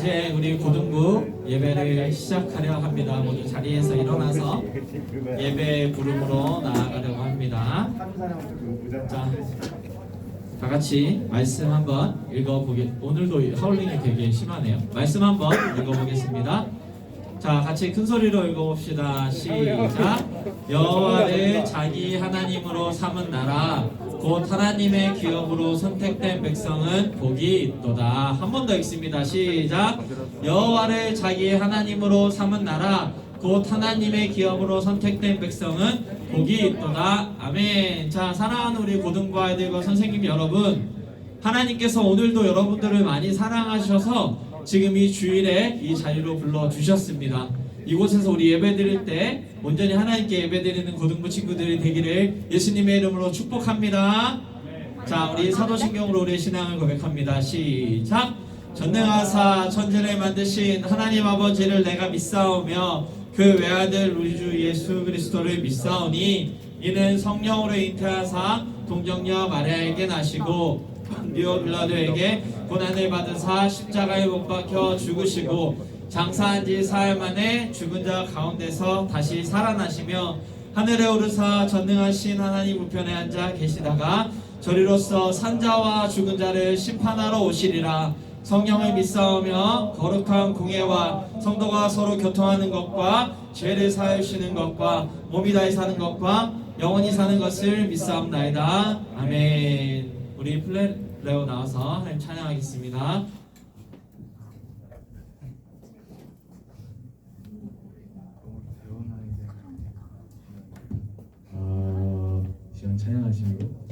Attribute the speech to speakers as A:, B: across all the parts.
A: 이제 우리 고등부 예배를 시작하려 합니다. 모두 자리에서 일어나서 예배 부름으로 나아가려고 합니다. 자, 다 같이 말씀 한번 오늘도 하울링이 되게 심하네요. 말씀 한번 읽어보겠습니다. 자, 같이 큰 소리로 읽어봅시다. 시작. 여호와를 자기 하나님으로 삼은 나라 곧 하나님의 기업으로 선택된 백성은 복이 있도다. 한 번 더 읽습니다. 시작. 여호와를 자기 하나님으로 삼은 나라 곧 하나님의 기업으로 선택된 백성은 복이 있도다. 아멘. 자, 사랑하는 우리 고등부 아이들과 선생님 여러분, 하나님께서 오늘도 여러분들을 많이 사랑하셔서 지금 이 주일에 이 자리로 불러주셨습니다. 이곳에서 우리 예배드릴 때 온전히 하나님께 예배드리는 고등부 친구들이 되기를 예수님의 이름으로 축복합니다. 자, 우리 사도신경으로 우리의 신앙을 고백합니다. 시작. 전능하사 천지를 만드신 하나님 아버지를 내가 믿사오며 그 외아들 우리 주 예수 그리스도를 믿사오니 이는 성령으로 잉태하사 동정녀 마리아에게 나시고 본디오 빌라도에게 고난을 받으사 십자가에 못 박혀 죽으시고 장사한 지 사흘 만에 죽은 자 가운데서 다시 살아나시며 하늘에 오르사 전능하신 하나님 우편에 앉아 계시다가 저리로서 산자와 죽은 자를 심판하러 오시리라. 성령을 믿사오며 거룩한 공예와 성도가 서로 교통하는 것과 죄를 사하시는 것과 몸이 다히 사는 것과 영원히 사는 것을 믿사옵나이다. 아멘. 우리 플레레오 나와서 하나님 찬양하겠습니다.
B: 시간 찬양하시고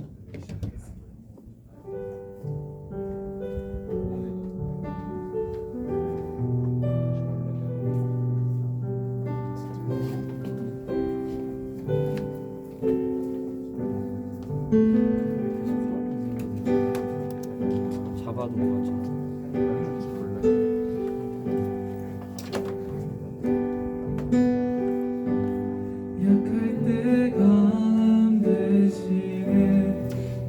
C: 잡아도 뭐가
B: 약할 때 감 대신에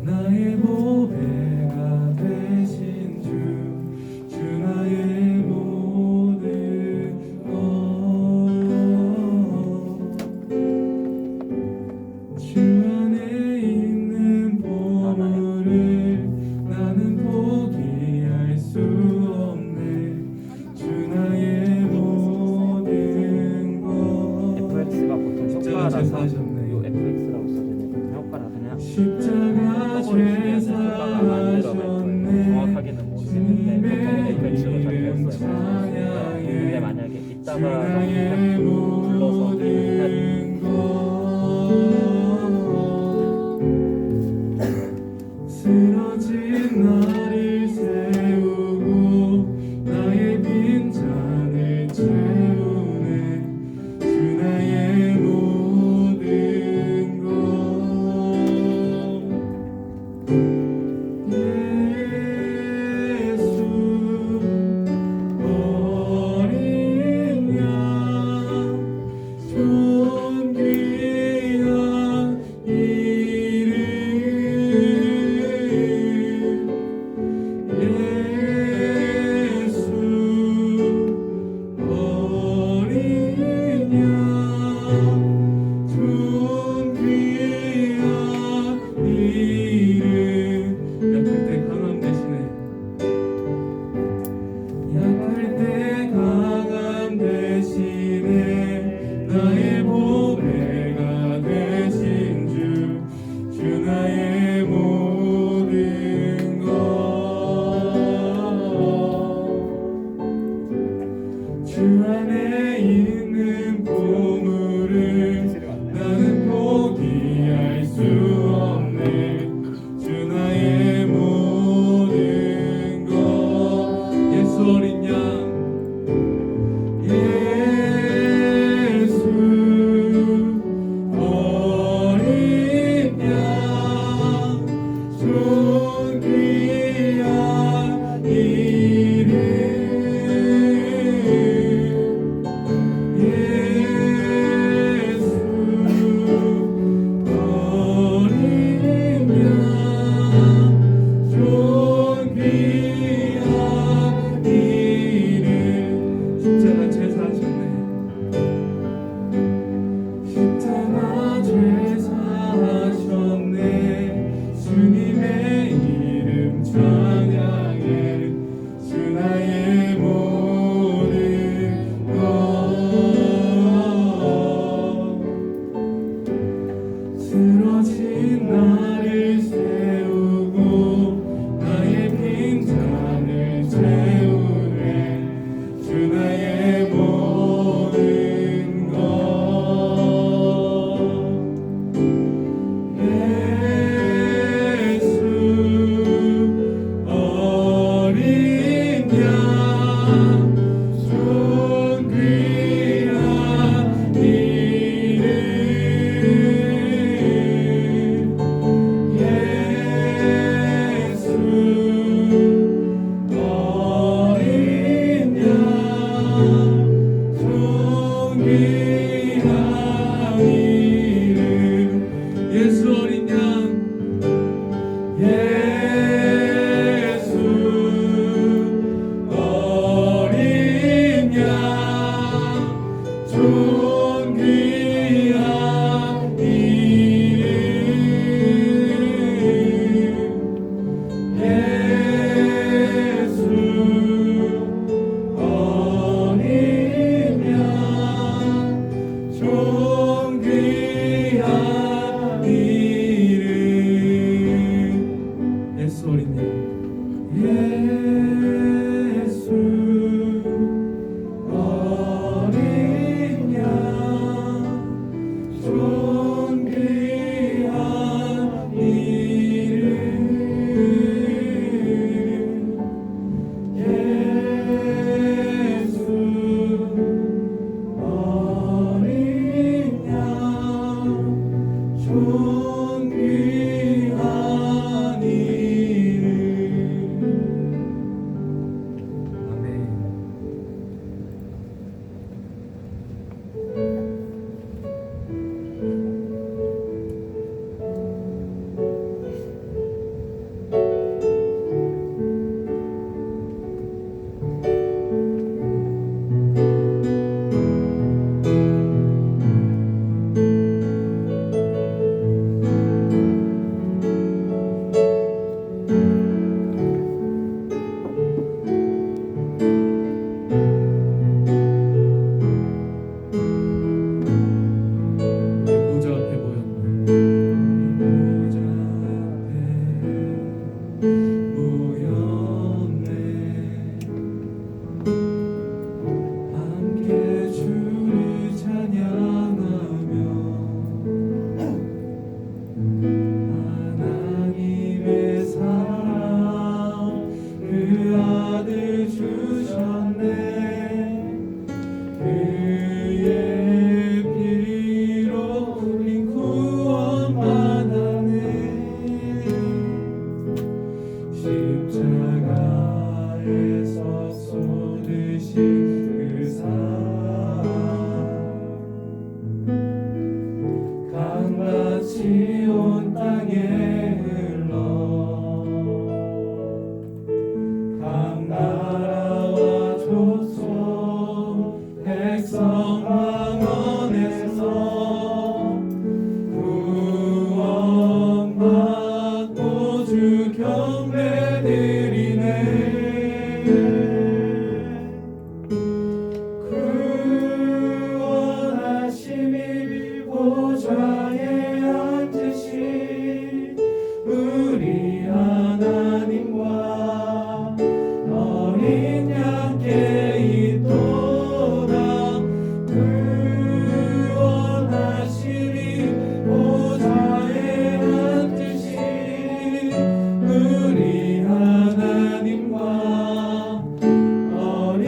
B: 나의 보배가 되신 주 나의 모든 것 주 안에 있는 보물을 나는 포기할 수 없네 주 나의 모든 것
C: FX가 보통 효과라서
B: 하셨네.
C: 요 FX라고 써지는 그 효과라 그냥
B: 십자가
C: 효과가 안 들어가면 정확하게는 모르겠는데 보통은 FX로 잘 되어 있어요. 근데 만약에 이따가 불러서
B: 쓰러진 나를 세우고 나의 빈잔을 채우네 주 나의 모든 것 예수 어린 양 존귀한 이름 예수 어린 양 존귀한 이름 약할 때 강함 대신에 약할 때 강함 대신에 나의 보배가 되신 주 나의 모든 것주 안에 있는 보물을 나는 포기할 수 없네 주 나의 모든 것 예수 어린 양 예수 어린 양 존귀한 이름 예수 어린 양 존귀한 이름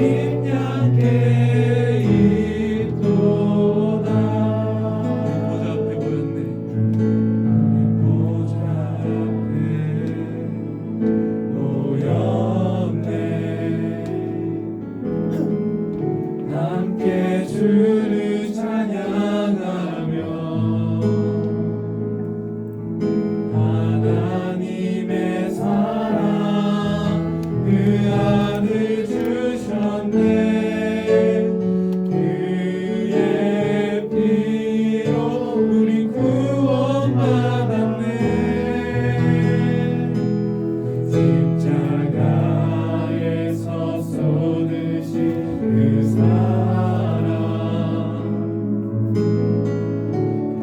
B: 어린 양께 있도다. 보좌 앞에 모였네. 보좌 앞에 모였네. 함께 주를 찬양하며 하나님의 사랑 그 아들 주셨네. 그의 피로 우리 구원받았네. 십자가에서 쏟으신 그 사랑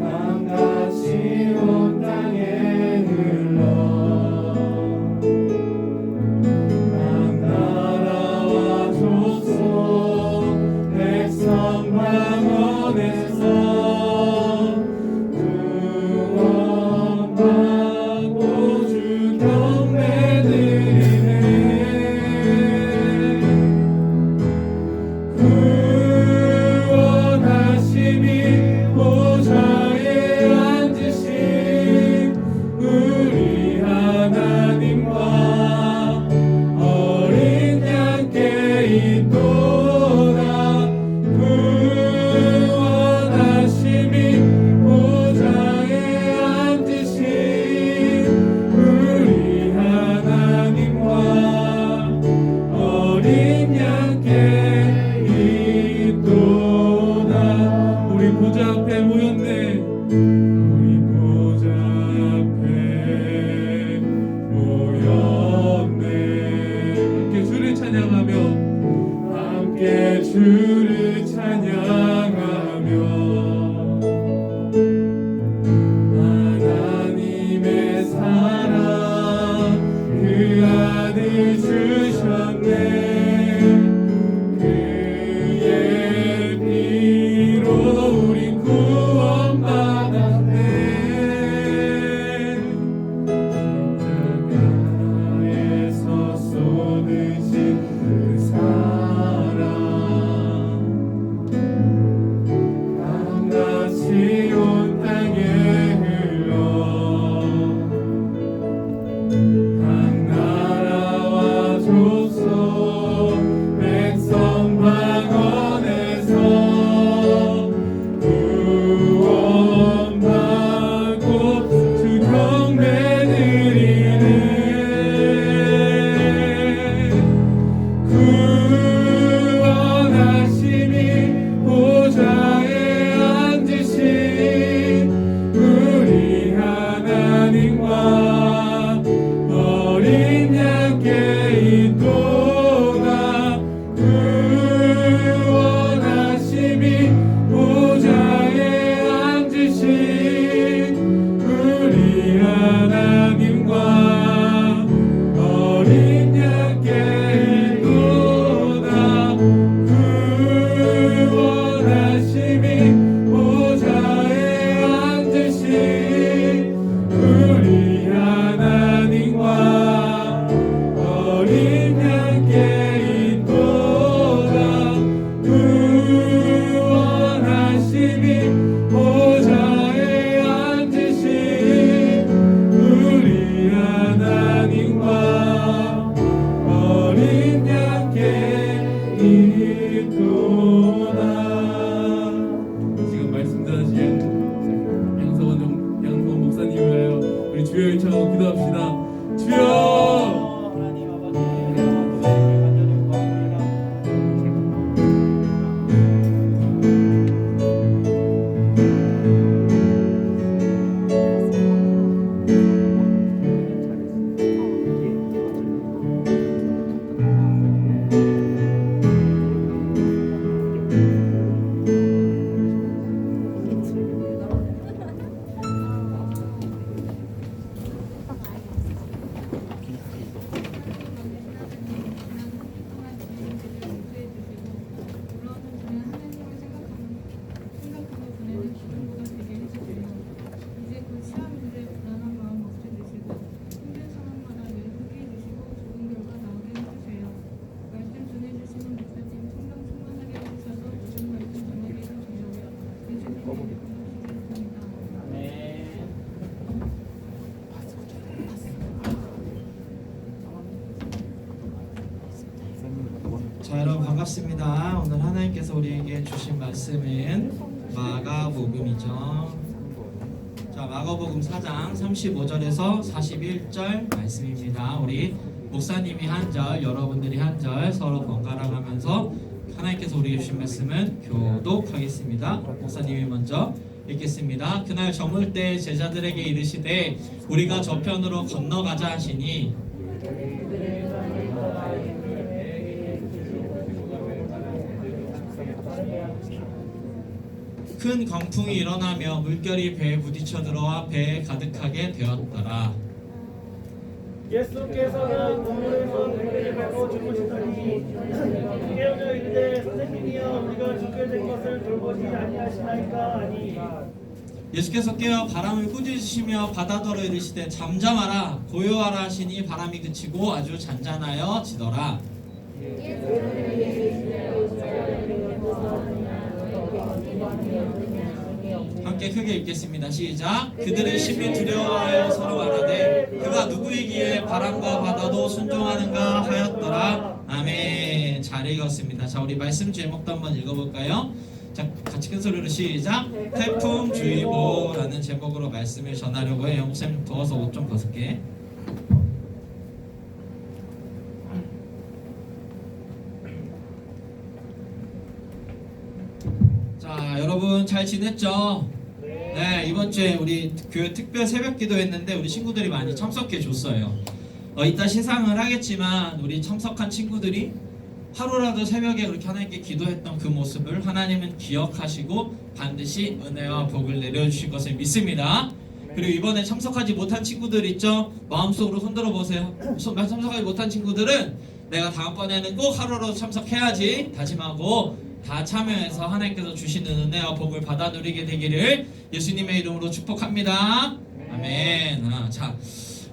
B: 강같이 온 땅에 흘러 각 나라와 족속 백성 방언에서 구원받고 주 경배 드리네. 구원하심이 보좌에 앉으신 우리 하나님과 어린 양께 있도다. 구원하심이 보좌에 앉으신 우리 하나님과 어린 양께 있도다. 우리 보좌 앞에 모였네. 우리 보좌 앞에 모였네. 함께 주를 찬양하며 함께 주를 찬양하며 하나님의 사랑 그 아들 주셨네. 그의 피로 우리 구원받았네. 십자가에서 쏟으신 그 사랑 강같이 온 땅에 흘러 각 나라와 족속 백성 방언에서 구원받고 주 경배 드리네. 구원하심이 보좌에 앉으신 우리 하나님과 어린 양께 있도다. 구원하심이 보좌에 앉으신 우리 하나님과 어린 양께 있도다. 구원하심이 보좌에 앉으신 우리 하나님과 어린 양께 있도다. 구원하심이 보좌에 앉으신 우리 하나님과 어린 양께 있도다. 지금 말씀 전하신 양성원 목사님을 위하여 우리 주여 일창하고 기도합시다. 주여!
C: 하나님 아버지 완전히 구원하라.
A: 반갑습니다. 오늘 하나님께서 우리에게 주신 말씀은 마가복음이죠. 자, 마가복음 4장 35절에서 41절 말씀입니다. 우리 목사님이 한 절, 여러분들이 한 절 서로 번갈아 가면서 하나님께서 우리에게 주신 말씀은 교독하겠습니다. 목사님이 먼저 읽겠습니다. 그날 저물 때 제자들에게 이르시되 우리가 저편으로 건너가자 하시니 큰 광풍이 일어나며 물결이 배에 부딪혀 들어와 배에 가득하게 되었더라.
C: 예수께서는 동물에서 눈을 밟고 주무시더니 깨어져 이르되 선생님이여 우리가 죽게 된 것을 돌보지 아니하시나이까 하니
A: 예수께서 깨어 바람을 꾸짖으시며 바다더러 이르시되 잠잠하라 고요하라 하시니 바람이 그치고 아주 잔잔하여 지더라. 함께 크게 읽겠습니다. 시작. 그들은 심히 두려워하여 서로 말하되 그가 누구이기에 바람과 바다도 순종하는가 하였더라. 아멘. 잘 읽었습니다. 자, 우리 말씀 제목도 한번 읽어볼까요? 자, 같이 큰 소리로 시작. 태풍주의보라는 제목으로 말씀을 전하려고 해요. 목사님 더워서 옷 좀 벗을게. 자, 여러분 잘 지냈죠? 네, 이번 주에 우리 교회 특별 새벽 기도했는데 우리 친구들이 많이 참석해 줬어요. 이따 시상을 하겠지만 우리 참석한 친구들이 하루라도 새벽에 그렇게 하나님께 기도했던 그 모습을 하나님은 기억하시고 반드시 은혜와 복을 내려주실 것을 믿습니다. 그리고 이번에 참석하지 못한 친구들 있죠? 마음속으로 흔들어 보세요. 참석하지 못한 친구들은 내가 다음번에는 꼭 하루라도 참석해야지 다짐하고 다 참여해서 하나님께서 주시는 은혜와 복을 받아 누리게 되기를 예수님의 이름으로 축복합니다. 아멘. 자,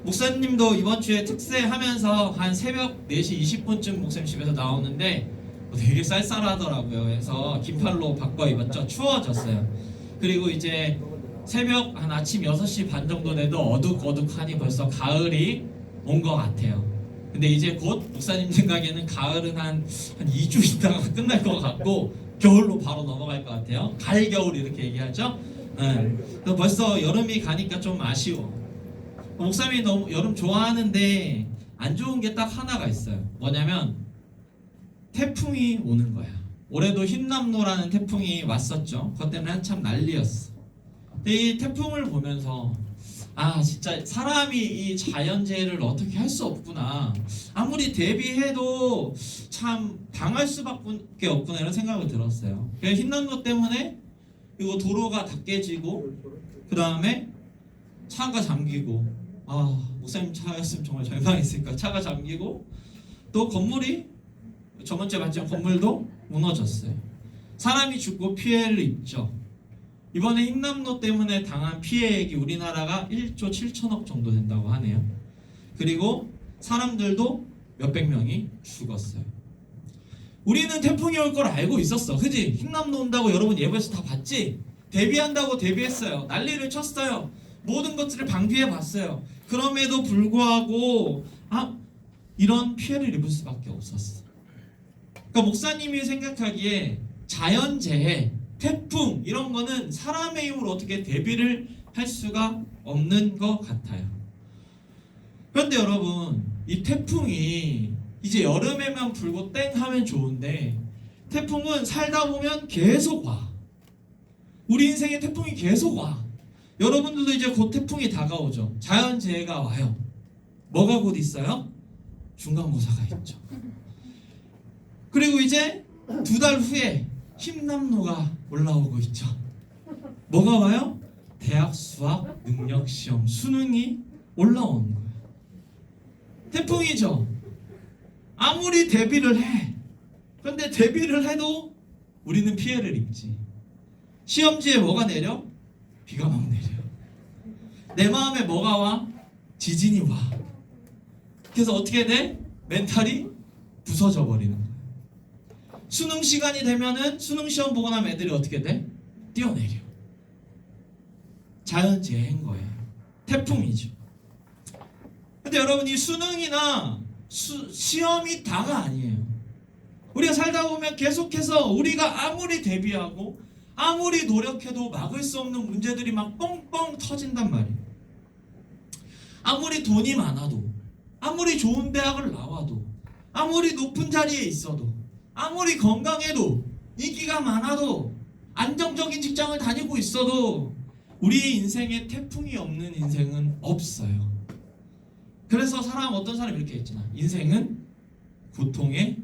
A: 목사님도 이번 주에 특세하면서 한 새벽 4시 20분쯤 목사님 집에서 나오는데 되게 쌀쌀하더라고요. 그래서 긴팔로 바꿔 입었죠. 추워졌어요. 그리고 이제 새벽 한 아침 6시 반 정도 돼도 어둑어둑하니 벌써 가을이 온 것 같아요. 근데 이제 곧 목사님 생각에는 가을은 한 2주 있다가 끝날 것 같고 겨울로 바로 넘어갈 것 같아요. 가을 겨울 이렇게 얘기하죠. 그래서 벌써 여름이 가니까 좀 아쉬워. 목사님이 너무 여름 좋아하는데 안 좋은 게 딱 하나가 있어요. 뭐냐면 태풍이 오는 거야. 올해도 흰남노라는 태풍이 왔었죠. 그것 때문에 한참 난리였어. 근데 이 태풍을 보면서 진짜 사람이 이 자연재해를 어떻게 할 수 없구나. 아무리 대비해도 참 당할 수밖에 없구나 이런 생각이 들었어요. 그래서 흰남노 때문에 이거 도로가 다 깨지고 그 다음에 차가 잠기고 목사님 차였으면 정말 절망했을 거야. 차가 잠기고 또 건물이 저번주에 봤지만 건물도 무너졌어요. 사람이 죽고 피해를 입죠. 이번에 흰남노 때문에 당한 피해액이 우리나라가 1조 7천억 정도 된다고 하네요. 그리고 사람들도 몇백 명이 죽었어요. 우리는 태풍이 올 걸 알고 있었어. 그지? 흰남노 온다고 여러분 예보에서 다 봤지? 대비한다고 대비했어요. 난리를 쳤어요. 모든 것들을 방비해 봤어요. 그럼에도 불구하고 이런 피해를 입을 수밖에 없었어. 그러니까 목사님이 생각하기에 자연재해, 태풍 이런 거는 사람의 힘으로 어떻게 대비를 할 수가 없는 것 같아요. 그런데 여러분, 이 태풍이 이제 여름에만 불고 땡 하면 좋은데 태풍은 살다 보면 계속 와. 우리 인생에 태풍이 계속 와. 여러분들도 이제 곧 태풍이 다가오죠. 자연재해가 와요. 뭐가 곧 있어요? 중간고사가 있죠. 그리고 이제 2달 후에 흰남노가 올라오고 있죠. 뭐가 와요? 대학 수학 능력 시험 수능이 올라오는 거예요. 태풍이죠. 아무리 대비를 해. 그런데 대비를 해도 우리는 피해를 입지. 시험지에 뭐가 내려? 비가 막 내려. 내 마음에 뭐가 와? 지진이 와. 그래서 어떻게 돼? 멘탈이 부서져 버리는 거예요. 수능 시간이 되면은 수능 시험 보고 나면 애들이 어떻게 돼? 뛰어내려. 자연재해인 거예요. 태풍이죠. 근데 여러분 이 수능이나 시험이 다가 아니에요. 우리가 살다 보면 계속해서 우리가 아무리 대비하고 아무리 노력해도 막을 수 없는 문제들이 막 뻥뻥 터진단 말이에요. 아무리 돈이 많아도, 아무리 좋은 대학을 나와도, 아무리 높은 자리에 있어도, 아무리 건강해도, 인기가 많아도, 안정적인 직장을 다니고 있어도 우리 인생에 태풍이 없는 인생은 없어요. 그래서 어떤 사람이 이렇게 했잖아. 인생은 고통의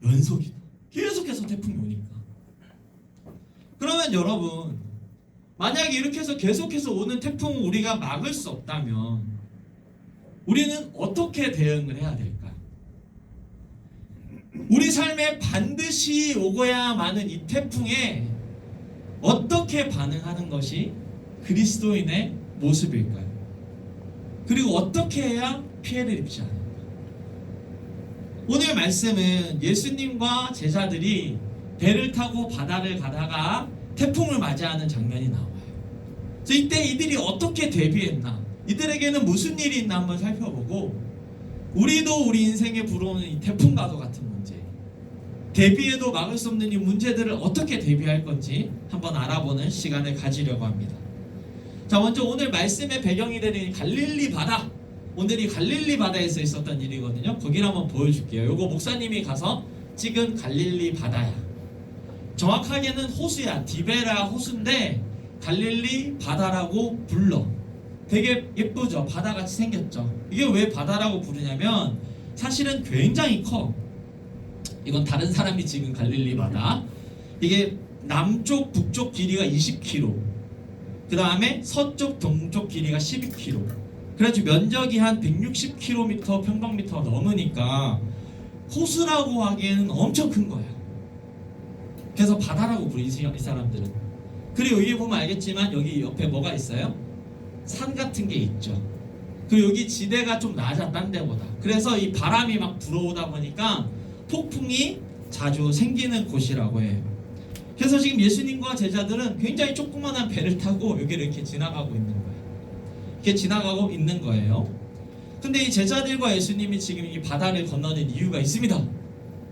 A: 연속이다. 계속해서 태풍이 오니까. 그러면 여러분, 만약에 이렇게 해서 계속해서 오는 태풍을 우리가 막을 수 없다면 우리는 어떻게 대응을 해야 될까? 우리 삶에 반드시 오고야만은 이 태풍에 어떻게 반응하는 것이 그리스도인의 모습일까요? 그리고 어떻게 해야 피해를 입지 않을까? 오늘 말씀은 예수님과 제자들이 배를 타고 바다를 가다가 태풍을 맞이하는 장면이 나와요. 그래서 이때 이들이 어떻게 대비했나, 이들에게는 무슨 일이 있나 한번 살펴보고, 우리도 우리 인생에 불어오는 이 태풍과도 같은 문제, 대비해도 막을 수 없는 이 문제들을 어떻게 대비할 건지 한번 알아보는 시간을 가지려고 합니다. 자, 먼저 오늘 말씀의 배경이 되는 갈릴리 바다, 오늘 이 갈릴리 바다에서 있었던 일이거든요. 거기를 한번 보여줄게요. 요거 목사님이 가서 찍은 갈릴리 바다야. 정확하게는 호수야. 디베라 호수인데 갈릴리 바다라고 불러. 되게 예쁘죠? 바다같이 생겼죠? 이게 왜 바다라고 부르냐면 사실은 굉장히 커. 이건 다른 사람이 찍은 갈릴리 바다. 이게 남쪽 북쪽 길이가 20km, 그 다음에 서쪽 동쪽 길이가 12km. 그래가지고 면적이 한 160km 평방미터 넘으니까 호수라고 하기에는 엄청 큰 거야. 그래서 바다라고 부르지 이 사람들은. 그리고 여기 보면 알겠지만 여기 옆에 뭐가 있어요? 산 같은 게 있죠. 그리고 여기 지대가 좀 낮아, 딴 데보다. 그래서 이 바람이 막 불어오다 보니까 폭풍이 자주 생기는 곳이라고 해요. 그래서 지금 예수님과 제자들은 굉장히 조그만한 배를 타고 여기를 이렇게 지나가고 있는 거예요. 이렇게 지나가고 있는 거예요. 근데 이 제자들과 예수님이 지금 이 바다를 건너는 이유가 있습니다.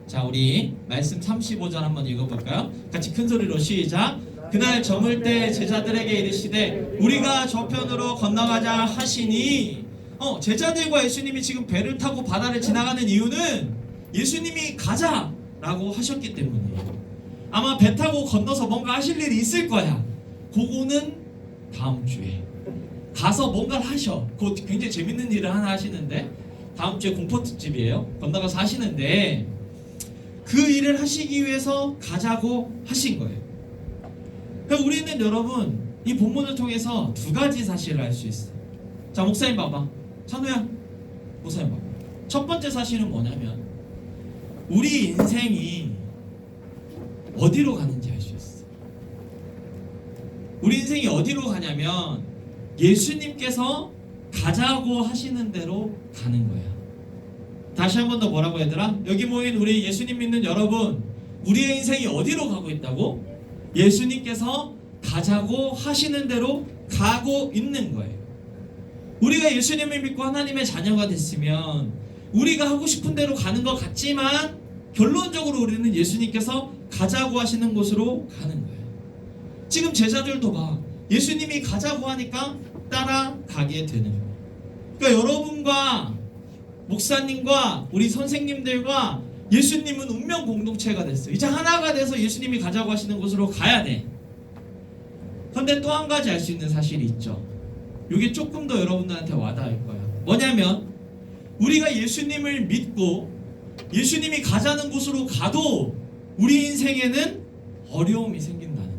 A: 자, 우리 말씀 35절 한번 읽어볼까요? 같이 큰 소리로 시작. 그날 저물 때 제자들에게 이르시되 우리가 저편으로 건너가자 하시니, 제자들과 예수님이 지금 배를 타고 바다를 지나가는 이유는 예수님이 가자라고 하셨기 때문이에요. 아마 배 타고 건너서 뭔가 하실 일이 있을 거야. 그거는 다음 주에 가서 뭔가를 하셔. 곧 굉장히 재밌는 일을 하나 하시는데, 다음 주에 공포특집이에요. 건너가서 하시는데 그 일을 하시기 위해서 가자고 하신 거예요. 그러니까 우리는 여러분 이 본문을 통해서 두 가지 사실을 알 수 있어요. 자, 목사님 봐봐. 찬우야, 목사님 봐봐. 첫 번째 사실은 뭐냐면 우리 인생이 어디로 가는지 알 수 있어. 우리 인생이 어디로 가냐면 예수님께서 가자고 하시는 대로 가는 거야. 다시 한 번 더 뭐라고 얘들아? 여기 모인 우리 예수님 믿는 여러분, 우리의 인생이 어디로 가고 있다고? 예수님께서 가자고 하시는 대로 가고 있는 거예요. 우리가 예수님을 믿고 하나님의 자녀가 됐으면 우리가 하고 싶은 대로 가는 것 같지만 결론적으로 우리는 예수님께서 가자고 하시는 곳으로 가는 거예요. 지금 제자들도 봐. 예수님이 가자고 하니까 따라가게 되는 거예요. 그러니까 여러분과 목사님과 우리 선생님들과 예수님은 운명 공동체가 됐어요. 이제 하나가 돼서 예수님이 가자고 하시는 곳으로 가야 돼. 그런데 또 한 가지 알 수 있는 사실이 있죠. 이게 조금 더 여러분들한테 와닿을 거야. 뭐냐면 우리가 예수님을 믿고 예수님이 가자는 곳으로 가도 우리 인생에는 어려움이 생긴다는 거야.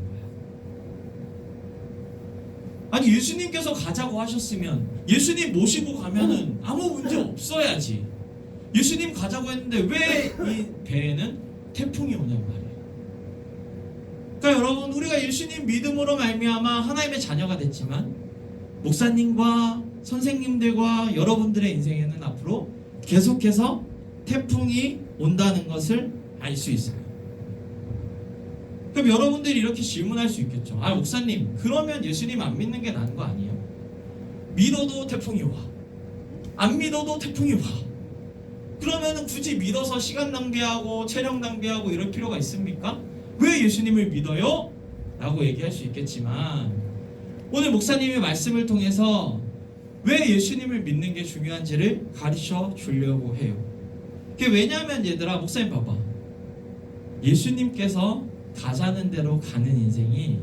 A: 아니, 예수님께서 가자고 하셨으면 예수님 모시고 가면은 아무 문제 없어야지. 예수님 가자고 했는데 왜 이 배에는 태풍이 오냔 말이에요. 그러니까 여러분, 우리가 예수님 믿음으로 말미암아 하나님의 자녀가 됐지만 목사님과 선생님들과 여러분들의 인생에는 앞으로 계속해서 태풍이 온다는 것을 알 수 있어요. 그럼 여러분들이 이렇게 질문할 수 있겠죠. 아, 목사님, 그러면 예수님 안 믿는 게 나은 거 아니에요? 믿어도 태풍이 와, 안 믿어도 태풍이 와. 그러면은 굳이 믿어서 시간 낭비하고 체력 낭비하고 이럴 필요가 있습니까? 왜 예수님을 믿어요? 라고 얘기할 수 있겠지만 오늘 목사님의 말씀을 통해서 왜 예수님을 믿는 게 중요한지를 가르쳐 주려고 해요. 그게 왜냐하면 얘들아, 목사님 봐봐. 예수님께서 가자는 대로 가는 인생이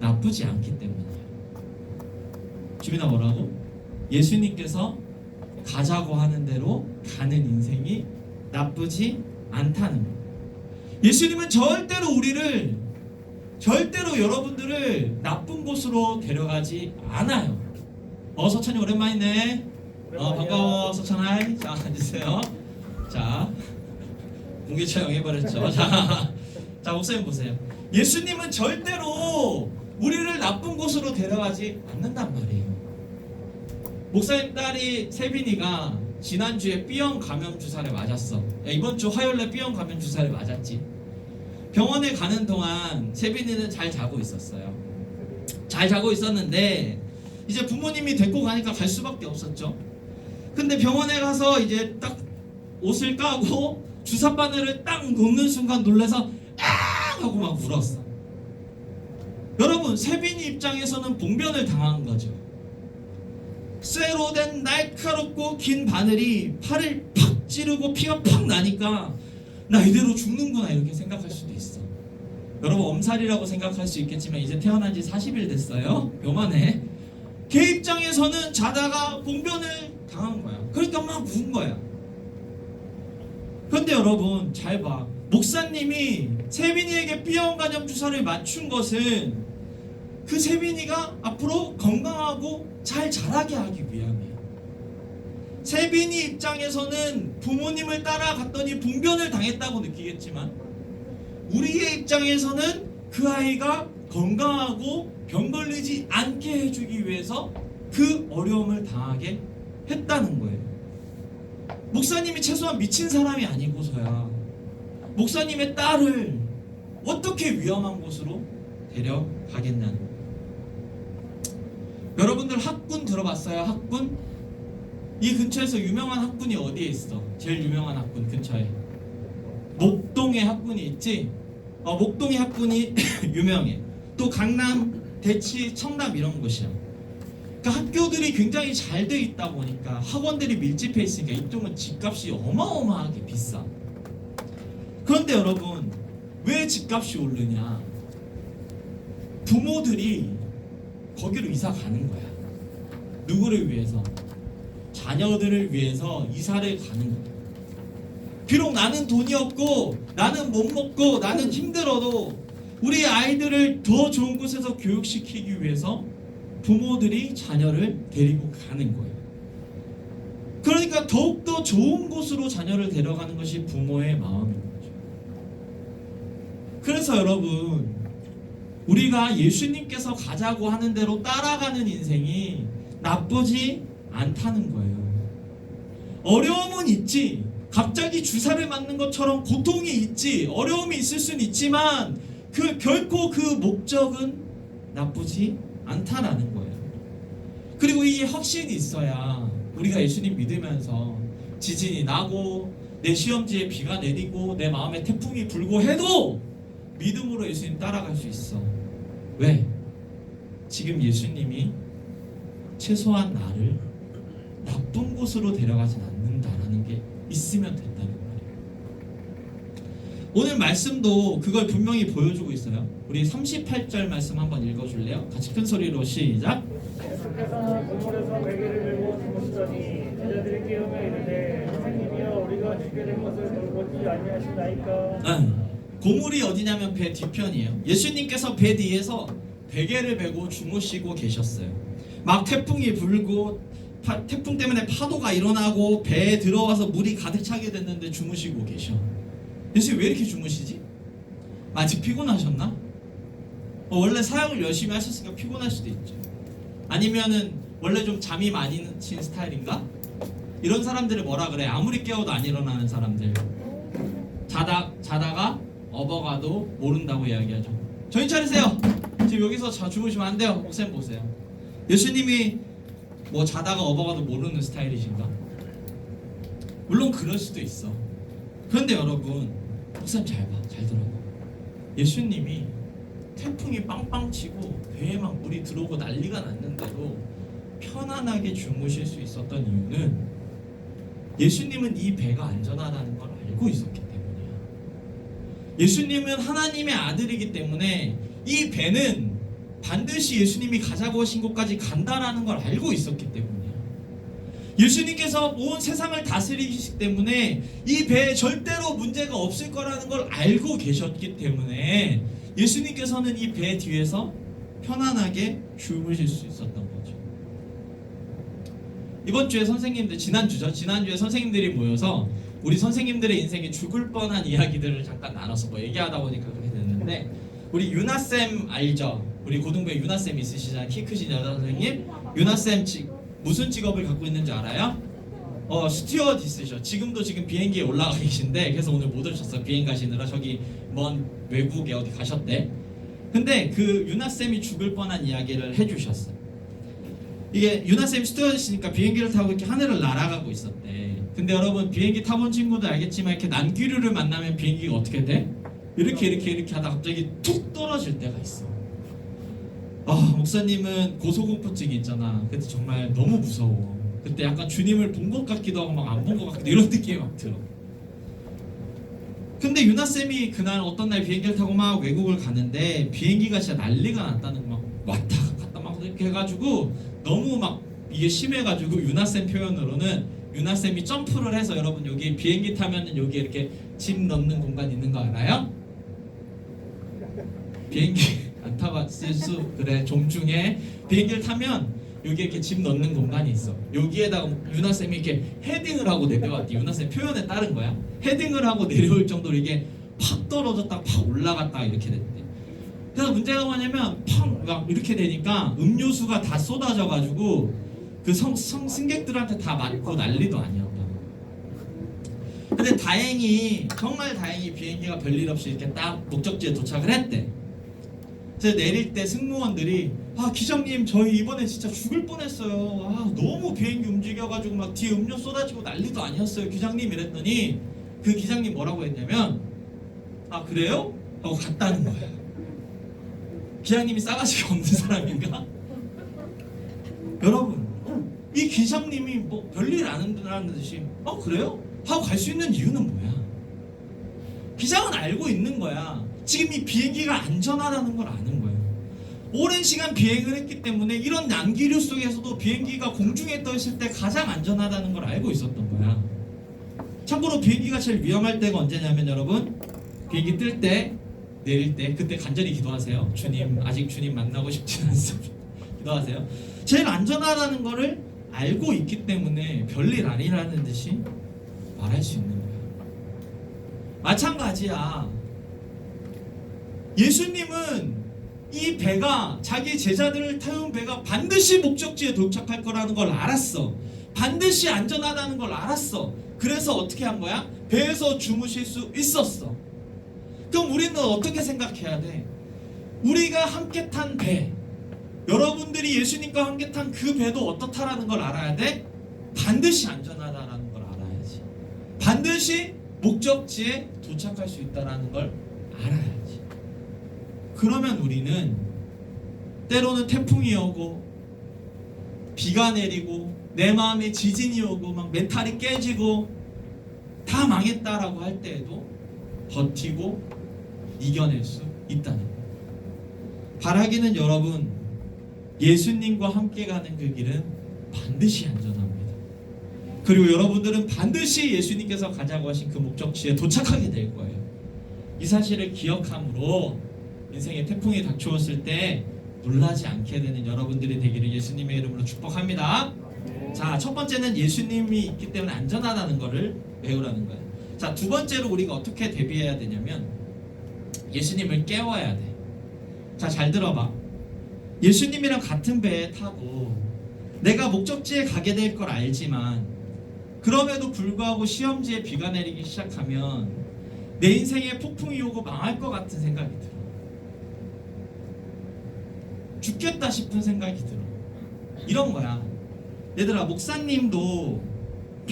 A: 나쁘지 않기 때문이에요. 주민아, 뭐라고? 예수님께서 가자고 하는 대로 가는 인생이 나쁘지 않다는 거예요. 예수님은 절대로 여러분들을 나쁜 곳으로 데려가지 않아요. 서찬이 오랜만이네. 반가워 서찬아. 자, 앉으세요. 자, 공기처형 해버렸죠. 자, 목사님 보세요. 예수님은 절대로 우리를 나쁜 곳으로 데려가지 않는단 말이에요. 목사님 딸이 세빈이가 지난주에 B형 감염 주사를 맞았어. 이번 주 화요일에 B형 감염 주사를 맞았지. 병원에 가는 동안 세빈이는 잘 자고 있었어요. 잘 자고 있었는데 이제 부모님이 데리고 가니까 갈 수밖에 없었죠. 근데 병원에 가서 이제 딱 옷을 까고 주사 바늘을 딱 놓는 순간 놀라서 아! 하고 막 울었어. 여러분, 세빈이 입장에서는 봉변을 당한 거죠. 쇠로 된 날카롭고 긴 바늘이 팔을 팍 찌르고 피가 팍 나니까 나 이대로 죽는구나 이렇게 생각할 수도 있어. 여러분, 엄살이라고 생각할 수 있겠지만 이제 태어난 지 40일 됐어요. 요만해. 걔 입장에서는 자다가 봉변을 당한 거야. 그러니까 막 운 거야. 그런데 여러분 잘 봐. 목사님이 세빈이에게 B형 간염 주사를 맞춘 것은 그 세빈이가 앞으로 건강하고 잘 자라게 하기 위함이에요. 세빈이 입장에서는 부모님을 따라갔더니 봉변을 당했다고 느끼겠지만 우리의 입장에서는 그 아이가 건강하고 병 걸리지 않게 해주기 위해서 그 어려움을 당하게 했다는 거예요. 목사님이 최소한 미친 사람이 아니고서야 목사님의 딸을 어떻게 위험한 곳으로 데려가겠냐는 거예요. 여러분들 학군 들어봤어요? 학군? 이 근처에서 유명한 학군이 어디에 있어? 제일 유명한 학군 근처에 목동에 학군이 있지? 목동의 학군이 유명해. 또 강남, 대치, 청담 이런 곳이야. 그러니까 학교들이 굉장히 잘 돼 있다 보니까 학원들이 밀집해 있으니까 이쪽은 집값이 어마어마하게 비싸. 그런데 여러분, 왜 집값이 오르냐? 부모들이 거기로 이사 가는 거야. 누구를 위해서? 자녀들을 위해서 이사를 가는 거야. 비록 나는 돈이 없고 나는 못 먹고 나는 힘들어도 우리 아이들을 더 좋은 곳에서 교육시키기 위해서 부모들이 자녀를 데리고 가는 거예요. 그러니까 더욱더 좋은 곳으로 자녀를 데려가는 것이 부모의 마음인 거죠. 그래서 여러분, 우리가 예수님께서 가자고 하는 대로 따라가는 인생이 나쁘지 않다는 거예요. 어려움은 있지. 갑자기 주사를 맞는 것처럼 고통이 있지. 어려움이 있을 수는 있지만 결코 그 목적은 나쁘지 않다라는 거예요. 그리고 이 확신이 있어야 우리가 예수님 믿으면서 지진이 나고 내 시험지에 비가 내리고 내 마음에 태풍이 불고 해도 믿음으로 예수님 따라갈 수 있어. 왜? 지금 예수님이 최소한 나를 나쁜 곳으로 데려가진 않는다라는 게 있으면 된다는 말이에요. 오늘 말씀도 그걸 분명히 보여주고 있어요. 우리 38절 말씀 한번 읽어줄래요? 같이 큰 소리로 시작.
C: 예수께서 그물에서 베개를 메고 주무시더니 제자들이 깨우며 이르되 선생님이여 우리가 죽게 된 것을 돌보지 아니하시나이까.
A: 고물이 어디냐면 배 뒤편이에요. 예수님께서 배 뒤에서 베개를 메고 주무시고 계셨어요. 막 태풍이 불고 태풍 때문에 파도가 일어나고 배에 들어와서 물이 가득 차게 됐는데 주무시고 계셔. 예수님 왜 이렇게 주무시지? 아직 피곤하셨나? 원래 사역을 열심히 하셨으니까 피곤할 수도 있죠. 아니면은 원래 좀 잠이 많이 친 스타일인가? 이런 사람들을 뭐라 그래? 아무리 깨워도 안 일어나는 사람들. 자다가 업어가도 모른다고 이야기하죠. 정신 차리세요. 지금 여기서 주무시면 안 돼요. 목사님 보세요. 예수님이 뭐 자다가 업어가도 모르는 스타일이신가? 물론 그럴 수도 있어. 그런데 여러분, 목사님 잘 봐, 잘 들어봐. 예수님이 태풍이 빵빵 치고 배에 막 물이 들어오고 난리가 났는데도 편안하게 주무실 수 있었던 이유는 예수님은 이 배가 안전하다는 걸 알고 있었기 때문이야. 예수님은 하나님의 아들이기 때문에 이 배는 반드시 예수님이 가자고 하신 곳까지 간다라는 걸 알고 있었기 때문이야. 예수님께서 온 세상을 다스리시기 때문에 이 배에 절대로 문제가 없을 거라는 걸 알고 계셨기 때문에 예수님께서는 이 배 뒤에서 편안하게 주무실 수 있었던 거죠. 이번 주에 선생님들, 지난주에 선생님들이 모여서 우리 선생님들의 인생에 죽을 뻔한 이야기들을 잠깐 나눠서 뭐 얘기하다 보니까 그렇게 됐는데, 우리 유나쌤 알죠? 우리 고등부에 유나쌤 있으시잖아요. 키 크신 여자 선생님. 유나쌤 무슨 직업을 갖고 있는 줄 알아요? 스튜어디스죠. 지금 비행기에 올라가 계신데, 그래서 오늘 못 오셨어. 비행 가시느라 저기 먼 외국에 어디 가셨대. 근데 그 유나쌤이 죽을 뻔한 이야기를 해주셨어. 이게 유나쌤 스튜어디스니까 비행기를 타고 이렇게 하늘을 날아가고 있었대. 근데 여러분, 비행기 타본 친구들 알겠지만 이렇게 난기류를 만나면 비행기가 어떻게 돼? 이렇게 하다 갑자기 툭 떨어질 때가 있어. 목사님은 고소공포증이 있잖아. 그때 정말 너무 무서워. 그때 약간 주님을 본 것 같기도 하고 막 안 본 것 같기도, 이런 느낌이 막 들어. 근데 유나쌤이 그날 어떤 날 비행기를 타고 막 외국을 가는데 비행기가 진짜 난리가 났다는 거, 막 왔다 갔다 막 이렇게 해가지고 너무 막 이게 심해가지고 유나쌤 표현으로는 유나쌤이 점프를 해서, 여러분 여기 비행기 타면은 여기 이렇게 짐 넣는 공간 있는 거 알아요? 비행기 안 타봤을 수, 그래 좀 중에 비행기를 타면 여기 이렇게 짐 넣는 공간이 있어. 여기에다가 유나쌤이 이렇게 헤딩을 하고 내려왔대. 유나쌤 표현에 따른 거야. 헤딩을 하고 내려올 정도로 이게 팍 떨어졌다 팍 올라갔다 이렇게 됐대. 그래서 문제가 뭐냐면 팍 막 이렇게 되니까 음료수가 다 쏟아져가지고 그 승객들한테 다 맞고 난리도 아니었다. 근데 다행히, 정말 다행히 비행기가 별일 없이 이렇게 딱 목적지에 도착을 했대. 그래서 내릴 때 승무원들이 기장님 저희 이번에 진짜 죽을 뻔했어요. 너무 비행기 움직여가지고 막 뒤에 음료 쏟아지고 난리도 아니었어요 기장님, 이랬더니 그 기장님 뭐라고 했냐면 그래요? 하고 갔다는 거야. 기장님이 싸가지가 없는 사람인가? 여러분, 이 기장님이 뭐 별일 안 한다는 듯이 그래요? 하고 갈 수 있는 이유는 뭐야? 기장은 알고 있는 거야. 지금 이 비행기가 안전하다는 걸 아는 거예요. 오랜 시간 비행을 했기 때문에 이런 난기류 속에서도 비행기가 공중에 떠 있을 때 가장 안전하다는 걸 알고 있었던 거야. 참고로 비행기가 제일 위험할 때가 언제냐면, 여러분, 비행기 뜰 때, 내릴 때, 그때 간절히 기도하세요. 주님, 아직 주님 만나고 싶지는 않습니다. 기도하세요. 제일 안전하다는 거를 알고 있기 때문에 별일 아니라는 듯이 말할 수 있는 거야. 마찬가지야. 예수님은 이 배가, 자기 제자들을 태운 배가 반드시 목적지에 도착할 거라는 걸 알았어. 반드시 안전하다는 걸 알았어. 그래서 어떻게 한 거야? 배에서 주무실 수 있었어. 그럼 우리는 어떻게 생각해야 돼? 우리가 함께 탄 배, 여러분들이 예수님과 함께 탄 그 배도 어떻다라는 걸 알아야 돼? 반드시 안전하다라는 걸 알아야지. 반드시 목적지에 도착할 수 있다라는 걸 알아야지. 그러면 우리는 때로는 태풍이 오고 비가 내리고 내 마음에 지진이 오고 막 멘탈이 깨지고 다 망했다라고 할 때에도 버티고 이겨낼 수 있다는 거예요. 바라기는 여러분, 예수님과 함께 가는 그 길은 반드시 안전합니다. 그리고 여러분들은 반드시 예수님께서 가자고 하신 그 목적지에 도착하게 될 거예요. 이 사실을 기억함으로 인생에 태풍이 닥쳐왔을 때 놀라지 않게 되는 여러분들이 되기를 예수님의 이름으로 축복합니다. 자, 첫 번째는 예수님이 있기 때문에 안전하다는 것을 배우라는 거예요. 자, 두 번째로 우리가 어떻게 대비해야 되냐면 예수님을 깨워야 돼. 자, 잘 들어봐. 예수님이랑 같은 배에 타고 내가 목적지에 가게 될 걸 알지만 그럼에도 불구하고 시험지에 비가 내리기 시작하면 내 인생에 폭풍이 오고 망할 것 같은 생각이 들어. 죽겠다 싶은 생각이 들어. 이런 거야. 얘들아, 목사님도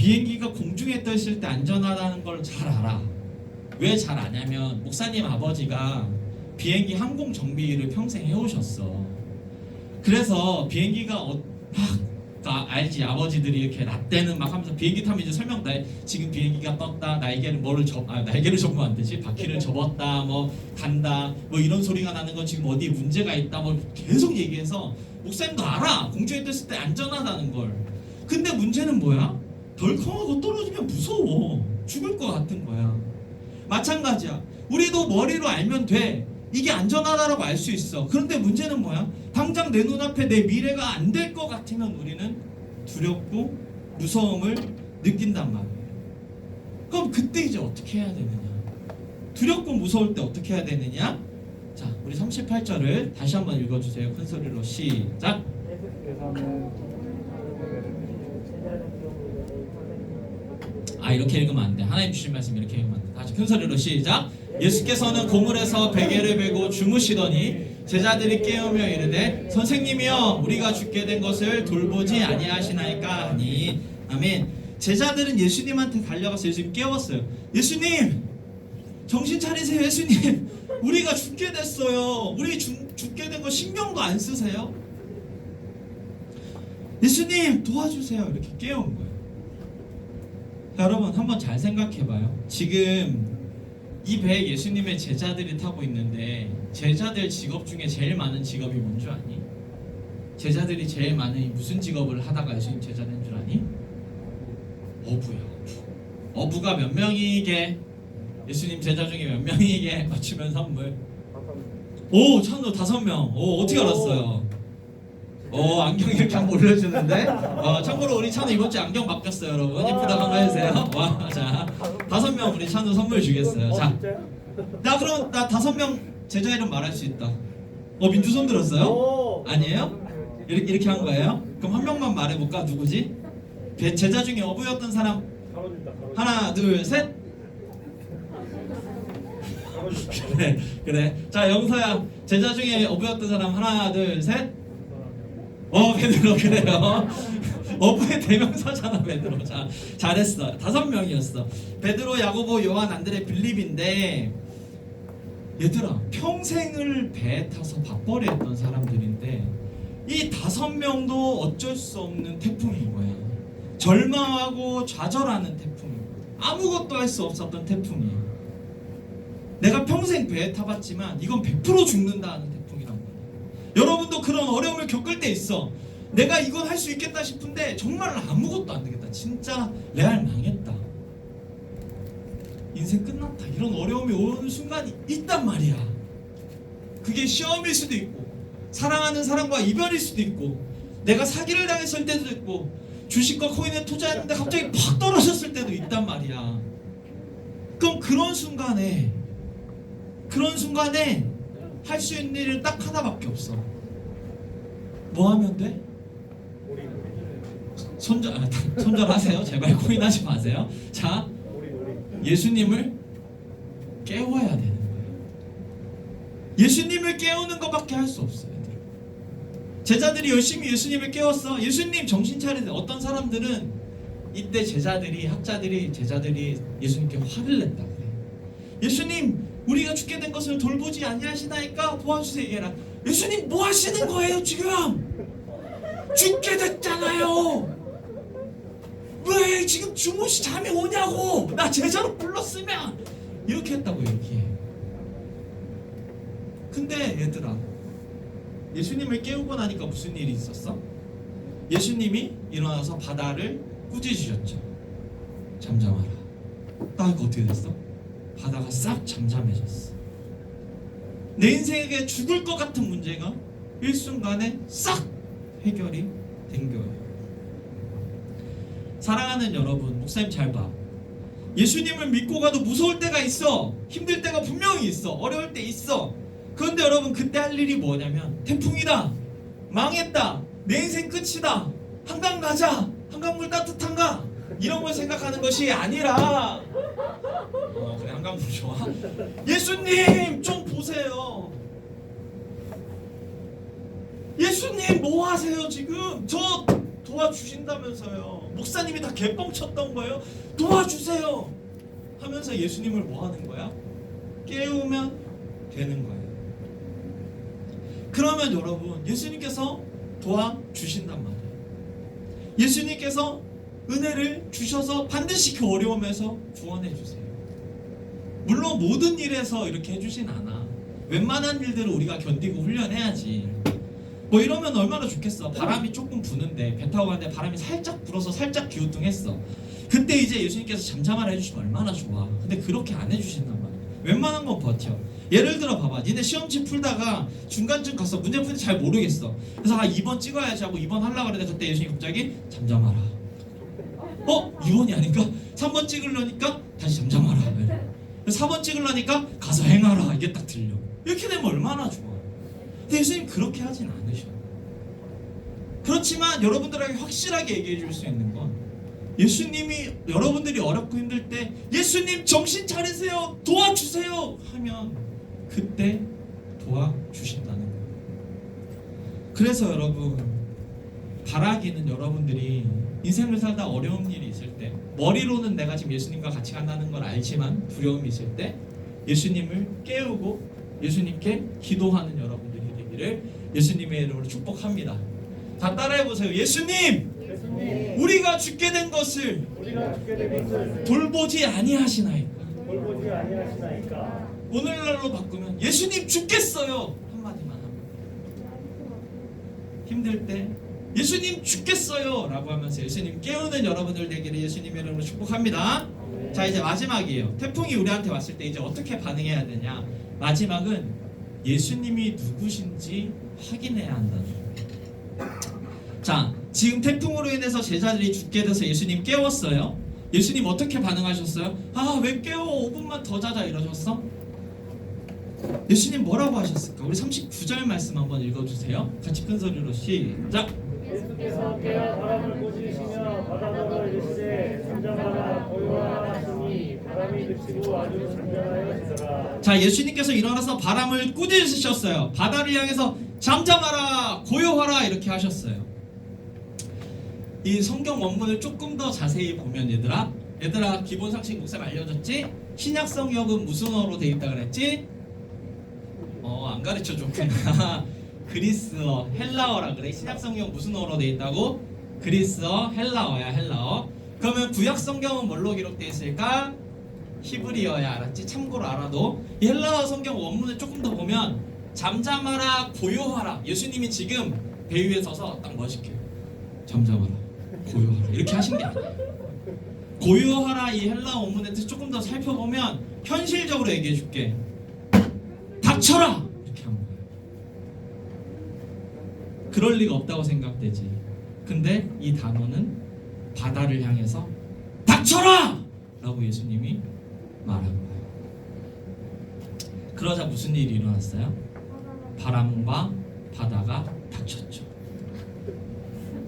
A: 비행기가 공중에 떠 있을 때 안전하다는 걸 잘 알아. 왜 잘 아냐면 목사님 아버지가 비행기 항공 정비를 평생 해오셨어. 그래서 비행기가 알지, 아버지들이 이렇게 라떼는 막 하면서 비행기 타면 이제 설명 지금 비행기가 떴다, 날개를 날개를 접으면 안 되지, 바퀴를 접었다, 뭐 간다, 뭐 이런 소리가 나는 건 지금 어디에 문제가 있다, 뭐 계속 얘기해서 목사님도 알아, 공중에 떴을 때 안전하다는 걸. 근데 문제는 뭐야? 덜컹하고 떨어지면 무서워, 죽을 것 같은 거야. 마찬가지야. 우리도 머리로 알면 돼, 이게 안전하다라고 알 수 있어. 그런데 문제는 뭐야? 당장 내 눈앞에 내 미래가 안 될 것 같으면 우리는 두렵고 무서움을 느낀단 말이야. 그럼 그때 이제 어떻게 해야 되느냐? 두렵고 무서울 때 어떻게 해야 되느냐? 자, 우리 38절을 다시 한번 읽어주세요. 큰 소리로 시작. 이렇게 읽으면 안 돼. 하나님 주신 말씀 이렇게 읽으면 안 돼. 다시 큰 소리로 시작. 예수께서는 고물에서 베개를 베고 주무시더니 제자들이 깨우며 이르되 선생님이여 우리가 죽게 된 것을 돌보지 아니하시나이까 하니. 아멘. 제자들은 예수님한테 달려가서 예수님 깨웠어요. 예수님 정신 차리세요. 예수님 우리가 죽게 됐어요. 우리 죽게 된 거 신경도 안 쓰세요? 예수님 도와주세요. 이렇게 깨운 거예요. 여러분 한번 잘 생각해봐요. 지금 이 배에 예수님의 제자들이 타고 있는데 제자들 직업 중에 제일 많은 직업이 뭔 줄 아니? 제자들이 제일 많은 무슨 직업을 하다가 예수님 제자 된 줄 아니? 어부야. 어부가 몇 명이게? 예수님 제자 중에 몇 명이게? 맞추면 선물. 오, 찬우 5명. 오, 어떻게 알았어요? 안경 이렇게 한번 올려주는데. 참고로 우리 찬우 이번 주에 안경 바뀌었어요, 여러분. 이쁘다고 한번 해주세요. 와, 자, 5명 우리 찬우 선물 주겠어요. 자, 나 그럼 나 5명 제자 이름 말할 수 있다. 민주 손 들었어요? 아니에요? 이렇게 한 거예요? 그럼 한 명만 말해볼까? 누구지? 제자 중에 어부였던 사람. 하나, 둘, 셋. 그래. 자, 영서야 제자 중에 어부였던 사람 하나, 둘, 셋. 베드로. 그래요. 어부의 대명사잖아, 베드로. 자, 잘했어. 5명이었어. 베드로, 야고보, 요한, 안드레, 빌립인데 얘들아 평생을 배에 타서 밥벌이 했던 사람들인데 이 5명도 어쩔 수 없는 태풍인 거야. 절망하고 좌절하는 태풍이야. 아무것도 할 수 없었던 태풍이야. 내가 평생 배에 타봤지만 이건 100% 죽는다는 태풍이란 거야. 여러분도 그런 어려움을 겪을 때 있어. 내가 이건 할 수 있겠다 싶은데 정말 아무것도 안 되겠다. 진짜 레알 망했다. 인생 끝났다. 이런 어려움이 오는 순간이 있단 말이야. 그게 시험일 수도 있고 사랑하는 사람과 이별일 수도 있고 내가 사기를 당했을 때도 있고 주식과 코인에 투자했는데 갑자기 팍 떨어졌을 때도 있단 말이야. 그럼 그런 순간에 할 수 있는 일은 딱 하나밖에 없어. 뭐 하면 돼? 손절하세요. 제발 코인 하지 마세요. 자, 예수님을 깨워야 되는 거예요. 예수님을 깨우는 것밖에 할 수 없어요. 제자들이 열심히 예수님을 깨웠어. 예수님 정신 차리세요. 어떤 사람들은 이때 제자들이 예수님께 화를 냈다 그래. 예수님 우리가 죽게 된 것을 돌보지 아니하시나이까 도와주세요. 얘기해라. 예수님 뭐 하시는 거예요 지금? 죽게 됐잖아요. 왜 지금 잠이 오냐고. 나 제자로 불렀으면 이렇게 했다고 얘기해. 근데 얘들아 예수님을 깨우고 나니까 무슨 일이 있었어? 예수님이 일어나서 바다를 꾸짖으셨죠. 잠잠하라. 딱 어떻게 됐어? 바다가 싹 잠잠해졌어. 내 인생에게 죽을 것 같은 문제가 일순간에 싹 해결이 된 거예요. 사랑하는 여러분, 목사님 잘 봐. 예수님을 믿고 가도 무서울 때가 있어. 힘들 때가 분명히 있어. 어려울 때 있어. 그런데 여러분 그때 할 일이 뭐냐면 태풍이다. 망했다. 내 인생 끝이다. 한강 가자. 한강물 따뜻한가? 이런 걸 생각하는 것이 아니라 그래 한강물 좋아? 예수님 좀 보세요. 예수님 뭐 하세요 지금? 저 도와주신다면서요. 목사님이 다 개뻥쳤던 거예요. 도와주세요 하면서 예수님을 뭐 하는 거야? 깨우면 되는 거예요. 그러면 여러분, 예수님께서 도와주신단 말이에요. 예수님께서 은혜를 주셔서 반드시 그 어려움에서 구원해 주세요. 물론 모든 일에서 이렇게 해주진 않아. 웬만한 일들을 우리가 견디고 훈련해야지. 뭐 이러면 얼마나 좋겠어. 바람이 조금 부는데, 배 타고 가는데 바람이 살짝 불어서 살짝 기우뚱했어. 그때 이제 예수님께서 잠잠하라 해주시면 얼마나 좋아. 근데 그렇게 안 해주신단 말이야. 웬만한 건 버텨. 예를 들어 봐봐, 니네 시험지 풀다가 중간쯤 가서 문제 푸는지 잘 모르겠어. 그래서 2번 찍어야지 하고 2번 하려고 그러는데 그때 예수님이 갑자기 잠잠하라. 2번이 아닌가? 3번 찍으려니까 다시 잠잠하라. 4번 찍으려니까 가서 행하라. 이게 딱 들려. 이렇게 되면 얼마나 좋아. 근데 예수님 그렇게 하진 않으셔. 그렇지만 여러분들에게 확실하게 얘기해 줄 수 있는 건, 예수님이 여러분들이 어렵고 힘들 때 예수님 정신 차리세요, 도와주세요 하면 그때 도와주신다는 거예요. 그래서 여러분, 바라기는 여러분들이 인생을 살다 어려운 일이 있을 때, 머리로는 내가 지금 예수님과 같이 간다는 걸 알지만 두려움이 있을 때 예수님을 깨우고 예수님께 기도하는 여러분들이 되기를 예수님의 이름으로 축복합니다. 다 따라해보세요. 예수님, 우리가 죽게 된 것을 돌보지 아니하시나이까. 오늘날로 바꾸면 예수님 죽겠어요 한마디만 하면, 힘들 때 예수님 죽겠어요 라고 하면서 예수님 깨우는 여러분들 되기를 예수님의 이름으로 축복합니다. 자, 이제 마지막이에요. 태풍이 우리한테 왔을 때 이제 어떻게 반응해야 되냐. 마지막은 예수님이 누구신지 확인해야 한다는 거예요. 자, 지금 태풍으로 인해서 제자들이 죽게 돼서 예수님 깨웠어요. 예수님 어떻게 반응하셨어요? 왜 깨워? 5분만 더 자자 이러셨어? 예수님 뭐라고 하셨을까? 우리 39절 말씀 한번 읽어주세요. 같이 큰 소리로 시작.
C: 예수께서 깨어 바람을 꾸짖으시며 바다더러 이르시되 잠잠하라 고요하라 하시니 바람이 그치고 아주 잔잔하여지더라.
A: 자, 예수님께서 일어나서 바람을 꾸짖으셨어요. 바다를 향해서 잠잠하라 고요하라 이렇게 하셨어요. 이 성경 원문을 조금 더 자세히 보면 얘들아 기본 상식 목사님 알려줬지? 신약 성경은 무슨 어로 돼 있다 그랬지? 안 가르쳐 줬구나. 그리스어, 헬라어라 그래. 신약 성경 무슨 어로 돼 있다고? 그리스어, 헬라어야, 헬라어. 그러면 구약 성경은 뭘로 기록돼 있을까? 히브리어야, 알았지? 참고로 알아도 이 헬라어 성경 원문을 조금 더 보면 잠잠하라, 고요하라. 예수님이 지금 배 위에 서서 딱 멋있게 잠잠하라, 고요하라 이렇게 하신 게 아니에요. 고요하라 이 헬라어 원문의 뜻 조금 더 살펴보면 현실적으로 얘기해 줄게. 닥쳐라 이렇게 한 거예요. 그럴 리가 없다고 생각되지. 근데 이 단어는 바다를 향해서 닥쳐라! 라고 예수님이 말한 거예요. 그러자 무슨 일이 일어났어요? 바람과 바다가 닥쳤죠.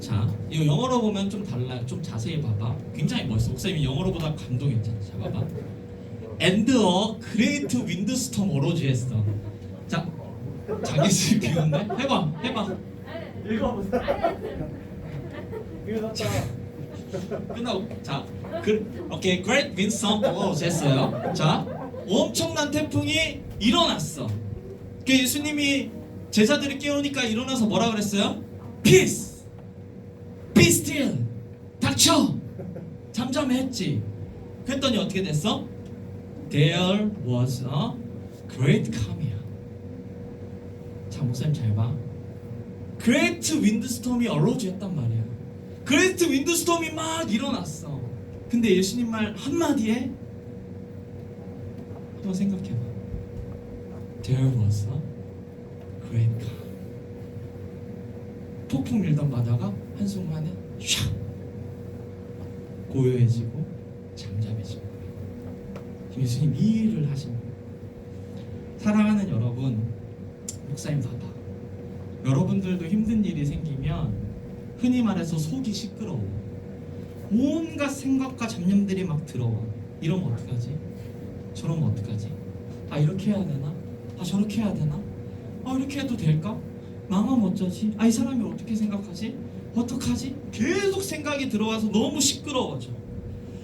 A: 자, 이거 영어로 보면 좀 달라요. 좀 자세히 봐봐. 굉장히 멋있어. 목사님이 영어로 보다 감동했잖아. 자, 봐봐. And a great windstorm arose 했어. 자, 자기 술 비운데? 해봐.
C: 읽어보세요.
A: 끝나고 자, 오케이, great windstorm arose 했어요. 자, 엄청난 태풍이 일어났어. 그 예수님이 제자들이 깨우니까 일어나서 뭐라 그랬어요? Peace, be still, 닥쳐. 잠잠했지. 그랬더니 어떻게 됐어? There was a great calm이야. 자, 목사님 잘 봐. Great windstorm이 arose 했단 말이야. Great windstorm이 막 일어났어. 근데 예수님 말 한마디에 한번 생각해봐. There was a great calm. 폭풍 밀던 바다가 한순간에 샥 고요해지고 잠잠해지고. 예수님 이 일을 하신 거예요. 사랑하는 여러분, 목사님 봐봐. 여러분들도 힘든 일이 생기면 흔히 말해서 속이 시끄러워. 온갖 생각과 잡념들이 막 들어와. 이러면 어떡하지? 저러면 어떡하지? 이렇게 해야 되나? 저렇게 해야 되나? 이렇게 해도 될까? 망하면 어쩌지? 이 사람이 어떻게 생각하지? 어떡하지? 계속 생각이 들어와서 너무 시끄러워져.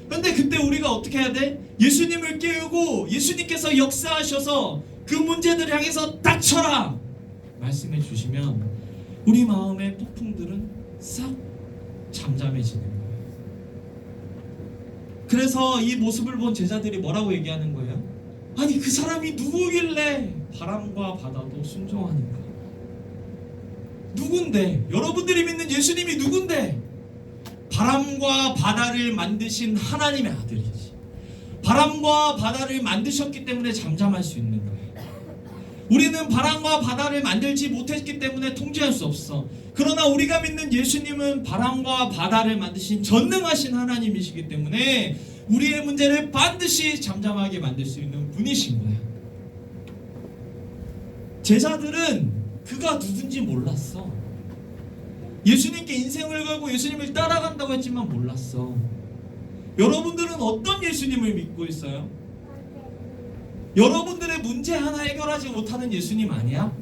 A: 근데 그때 우리가 어떻게 해야 돼? 예수님을 깨우고 예수님께서 역사하셔서 그 문제들을 향해서 닥쳐라 말씀해 주시면 우리 마음의 폭풍들은 싹 잠잠해지는 거예요. 그래서 이 모습을 본 제자들이 뭐라고 얘기하는 거예요? 아니 그 사람이 누구길래 바람과 바다도 순종하는가? 누군데? 여러분들이 믿는 예수님이 누군데? 바람과 바다를 만드신 하나님의 아들이지. 바람과 바다를 만드셨기 때문에 잠잠할 수 있는 거예요. 우리는 바람과 바다를 만들지 못했기 때문에 통제할 수 없어. 그러나 우리가 믿는 예수님은 바람과 바다를 만드신 전능하신 하나님이시기 때문에 우리의 문제를 반드시 잠잠하게 만들 수 있는 분이신 거야. 제자들은 그가 누군지 몰랐어. 예수님께 인생을 걸고 예수님을 따라간다고 했지만 몰랐어. 여러분들은 어떤 예수님을 믿고 있어요? 여러분들의 문제 하나 해결하지 못하는 예수님 아니야?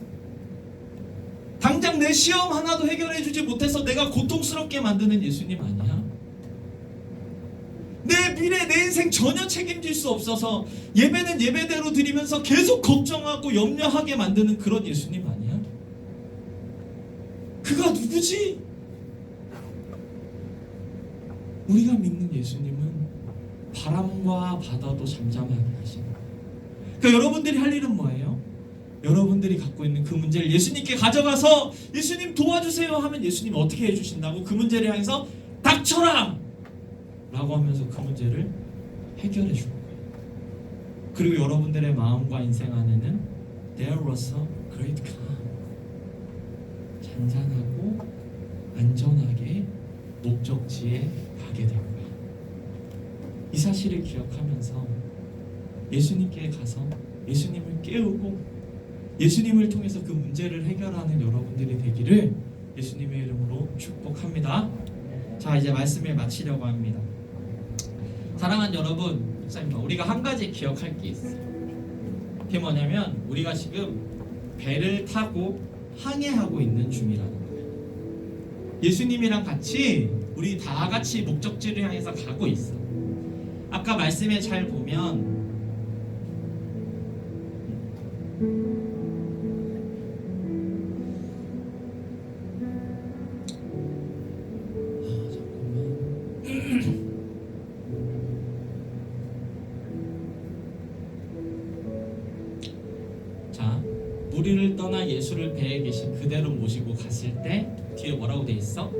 A: 당장 내 시험 하나도 해결해주지 못해서 내가 고통스럽게 만드는 예수님 아니야? 내 미래, 내 인생 전혀 책임질 수 없어서 예배는 예배대로 드리면서 계속 걱정하고 염려하게 만드는 그런 예수님 아니야? 그가 누구지? 우리가 믿는 예수님은 바람과 바다도 잠잠하게 하시는 거예요. 그러니까 여러분들이 할 일은 뭐예요? 여러분들이 갖고 있는 그 문제를 예수님께 가져가서 예수님 도와주세요 하면 예수님 어떻게 해주신다고? 그 문제를 향해서 닥쳐라! 라고 하면서 그 문제를 해결해 주는 거예요. 그리고 여러분들의 마음과 인생 안에는 There was a great calm. 잔잔하고 안전하게 목적지에 가게 된 거예요. 이 사실을 기억하면서 예수님께 가서 예수님을 깨우고 예수님을 통해서 그 문제를 해결하는 여러분들이 되기를 예수님의 이름으로 축복합니다. 자, 이제 말씀을 마치려고 합니다. 사랑하는 여러분, 목사님, 우리가 한 가지 기억할 게 있어요. 그게 뭐냐면 우리가 지금 배를 타고 항해하고 있는 중이라는 거예요. 예수님이랑 같이 우리 다 같이 목적지를 향해서 가고 있어. 아까 말씀에 잘 보면 무리를 떠나 예수를 배에 계신 그대로 모시고 갔을 때 뒤에 뭐라고 돼 있어?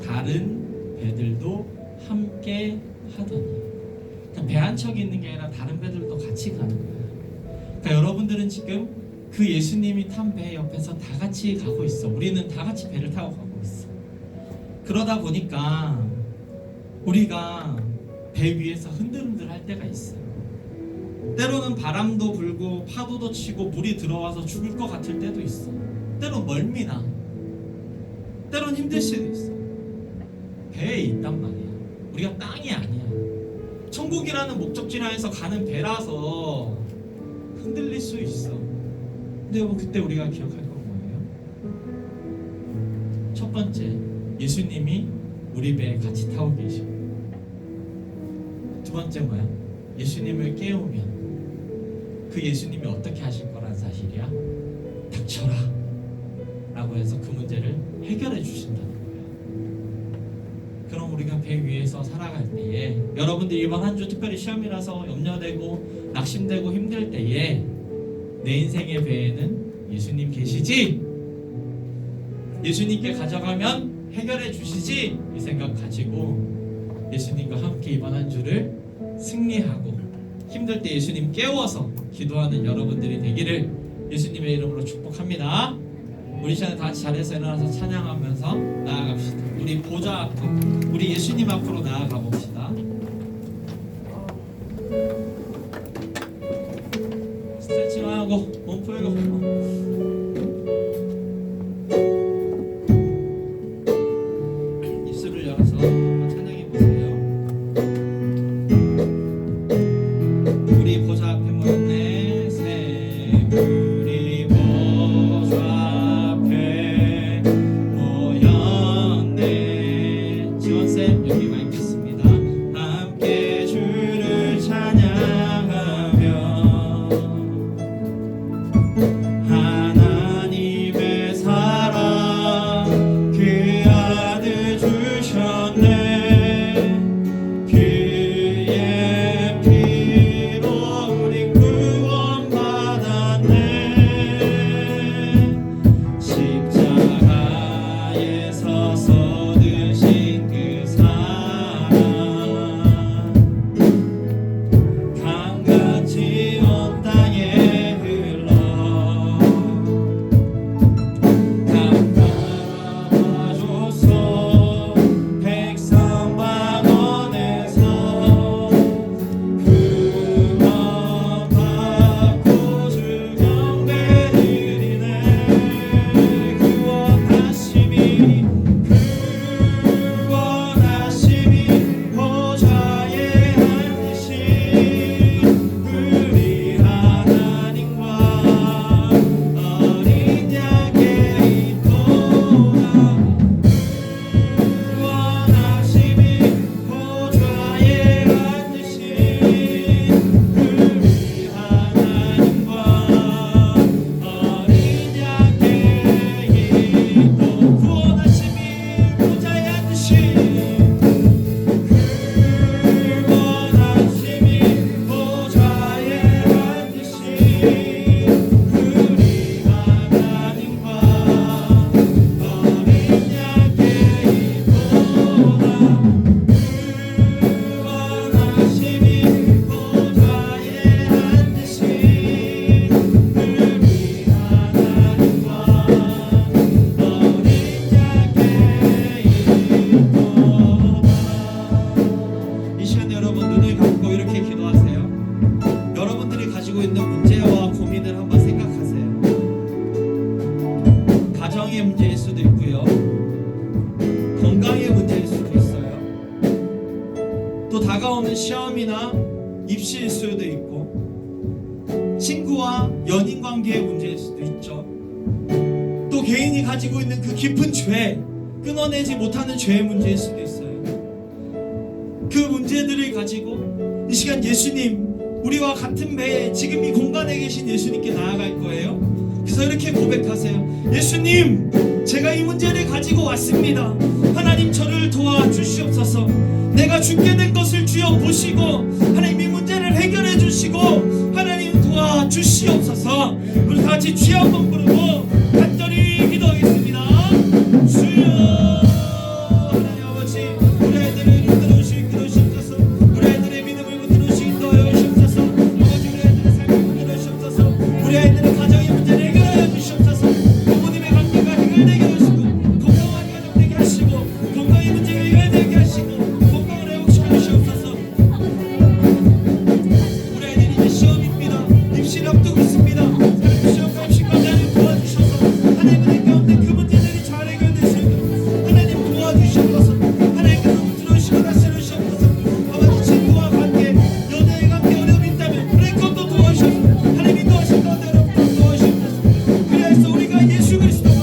A: 다른 배들도 함께 하더니. 그러니까 배 한 척이 있는 게 아니라 다른 배들도 같이 가는 거야. 그러니까 여러분들은 지금 그 예수님이 탄 배 옆에서 다 같이 가고 있어. 우리는 다 같이 배를 타고 가고 있어. 그러다 보니까 우리가 배 위에서 흔들흔들 할 때가 있어요. 때로는 바람도 불고 파도도 치고 물이 들어와서 죽을 것 같을 때도 있어. 때론 멀미나. 때론 힘들 수도 있어. 배에 있단 말이야. 우리가 땅이 아니야. 천국이라는 목적지를 향해서 가는 배라서 흔들릴 수 있어. 근데 여러분, 그때 우리가 기억할 건 뭐예요? 첫 번째, 예수님이 우리 배에 같이 타고 계시고, 두 번째 뭐야? 예수님을 깨우면 그 예수님이 어떻게 하실 거란 사실이야? 닥쳐라 라고 해서 그 문제를 해결해 주신다는 거야. 그럼 우리가 배 위에서 살아갈 때에, 여러분들 이번 한 주 특별히 시험이라서 염려되고 낙심되고 힘들 때에 내 인생의 배에는 예수님 계시지? 예수님께 가져가면 해결해 주시지? 이 생각 가지고 예수님과 함께 이번 한 주를 승리하고 힘들 때 예수님 깨워서 기도하는 여러분들이 되기를 예수님의 이름으로 축복합니다. 우리 시간에 다 같이 자리에서 일어나서 찬양하면서 나아갑시다. 우리 보좌 앞으로, 우리 예수님 앞으로 나아가 봅시다. 스트레칭하고 몸 풀고 입술을 열어서 찬양해 보세요. 우리 보좌 앞에 모였네. 우리 보좌 앞에 모였네. 시험이나 입시일 수도 있고, 친구와 연인 관계의 문제일 수도 있죠. 또 개인이 가지고 있는 그 깊은 죄, 끊어내지 못하는 죄의 문제일 수도 있어요. 그 문제들을 가지고 이 시간 예수님, 우리와 같은 배에 지금 이 공간에 계신 예수님께 나아갈 거예요. 그래서 이렇게 고백하세요. 예수님, 제가 이 문제를 가지고 왔습니다. 하나님, 저를 도와주시옵소서. 내가 죽게 된 것을 주여 보시고 하나님 이 문제를 해결해 주시고 하나님 도와주시옵소서. 우리 다 같이 주여 한번 부르고 간절히 기도하겠습니다. 주여, 하나님 아버지, 우리 아이들을 이끌어 주시옵소서. 우리 아이들의 믿음을 붙들어 주시옵소서. 아버지, 우리 아이들의 삶을 붙들어 주시옵소서. 우리 아이들의 가정의 문제를 해결하여 주시옵소서. 부모님의 관계가 해결되게 하시고, 건강한 가정 되게 하시고, 건강의 문제가 해결되게 하시고, 건강을 회복시켜 주시옵소서. 우리 아이들이 이제 시험입니다. 입시를 앞두고 있습니다. 하나님, 시험과 입시 과정을 도와주셔서 하나님 은혜 가운데 그 문제들이 잘 해결될 수 있도록 하나님 도와주시옵소서. 하나님께서 붙들어주시고 다스려주시옵소서. 아버지, 친구와 관계, 연애의 관계 어려움이 있다면 그런 것도 도와주셔서 하나님 인도하신 가운데 여러분들 도와주시옵소서. 그래서 우리가 예수 그리스도가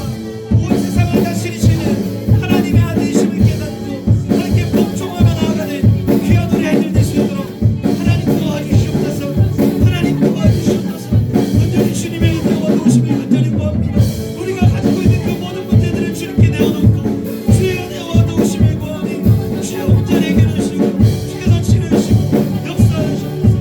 A: 온 세상을 다스리시는 하나님의 아들이심을 깨닫고 하나님께 복종하며 나아가는 귀한 우리 아이들 될 수 있도록 하나님 도와주시옵소서. 하나님 도와주시옵소서. 온전히 주님의 은혜와 도우심을 간절히 구합니다. 우리가 가지고 있는 그 모든 문제들을 주님께 내어놓고 주의 은혜와 도우심을 구하니 주여 온전히 해결하시고 주께서 치료하시고 역사하시옵소서.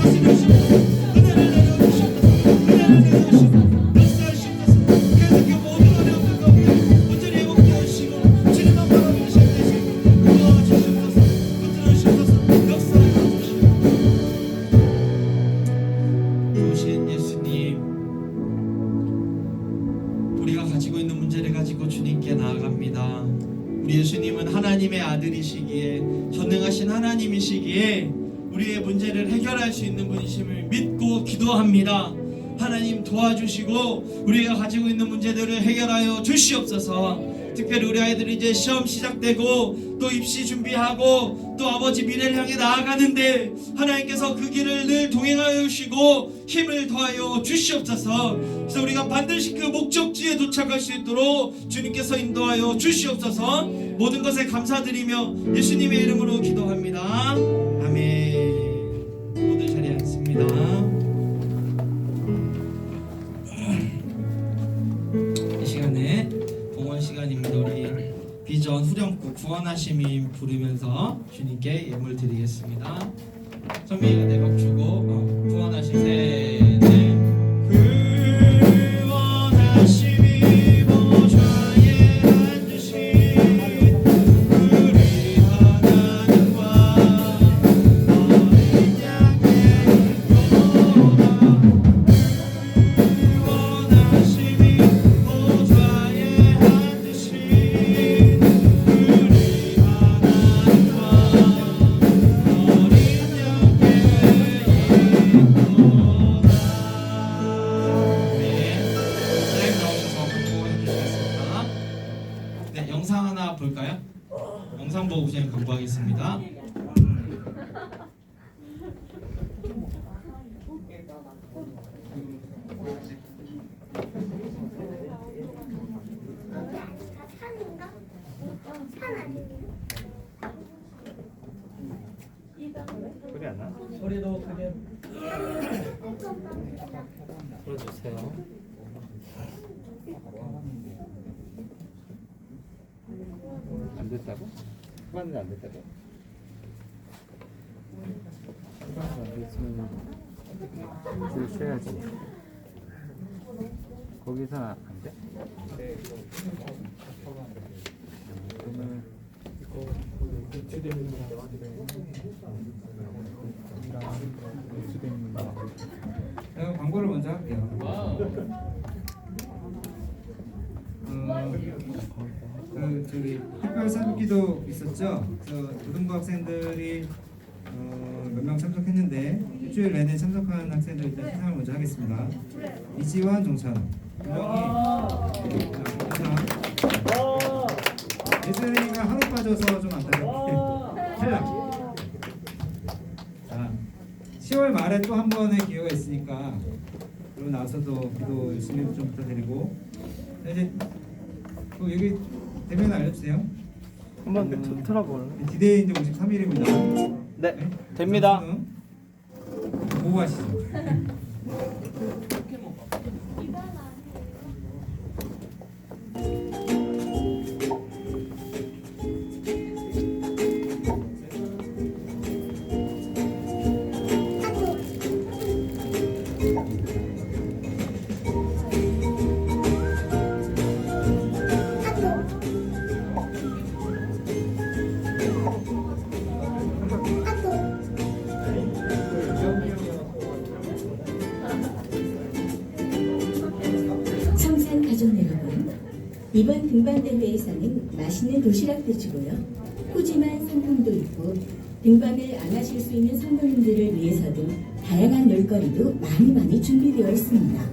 A: 다스려주시옵소서. 은혜를 내려주시옵소서. 은혜를 내려주시고 역사하시옵소서. 그래서 그 모든 어려움들 가운데 온전히 회복되어 주시고 주님만 바라보는 시간 되시고 도와주시옵소서. 붙들어주시옵소서. 역사하여 주시옵소서. 좋으신 예수님, 우리가 가지고 있는 문제를 가지고 주님께 나아갑니다. 우리 예수님은 하나님의 아들이시기에, 전능하신 하나님이시기에 우리의 문제를 해결할 수 있는 분이심을 믿고 기도합니다. 하나님 도와주시고 우리가 가지고 있는 문제들을 해결하여 주시옵소서. 특별히 우리 아이들이 이제 시험 시작되고 또 입시 준비하고 또 아버지 미래를 향해 나아가는데 하나님께서 그 길을 늘 동행하여 주시고 힘을 더하여 주시옵소서. 그래서 우리가 반드시 그 목적지에 도착할 수 있도록 주님께서 인도하여 주시옵소서. 모든 것에 감사드리며 예수님의 이름으로 기도합니다. 아멘. 모두 자리에 앉습니다. 이 시간에 봉헌 시간입니다. 우리 비전 후렴구 구원하심이 부르면서 주님께 예물 드리겠습니다. 선미가 내박 주고 구원하심 셋 넷. 구원하심이 보좌에 앉으신 우리 하나님과 어린 양의 인도다. 구원하심이 보좌에 앉으신 우리 하나님과 어린 양의 인도다. 네, 선생님 나오셔서 공부해 주시겠습니다. 네, 영상 하나 볼까요? 영상 보고 그냥 공부하겠습니다.
D: 산인가? 산 아니에요?
C: 소리 안 나?
A: 소리도 크게
C: 불러주세요. 안 됐다고? 후반은 안 됐다고? 후반은 안 됐으면 줄 쉬어야지. 거기서 안 돼? 그러면
E: 제가 광고를 먼저 할게요. 저기 특별 사기도 있었죠. 그래서 고등부 학생들이 몇 명 참석했는데 일주일 내내 참석한 학생들 일단 시상을 먼저 하겠습니다. 이지환, 정찬, 분명히 예슬이가 하루 빠져서 좀 안타깝게 탈락. 10월 말에 또 한 번의 기회가 있으니까 그러고 나서도 기도 열심히 좀 부탁드리고 이제 또 여기 대면 알려주세요.
F: 한번 틀어볼래?
E: 디데이 이제 53일입니다.
F: 네, 됩니다.
E: 보고 하시죠.
G: 성산 가족 여러분, 이번 등반대회에서는 맛있는 도시락도 주고요, 푸짐한 상품도 있고 등반을 안 하실 수 있는 성도님들을 위해서 등 다양한 놀거리도 많이 준비되어 있습니다.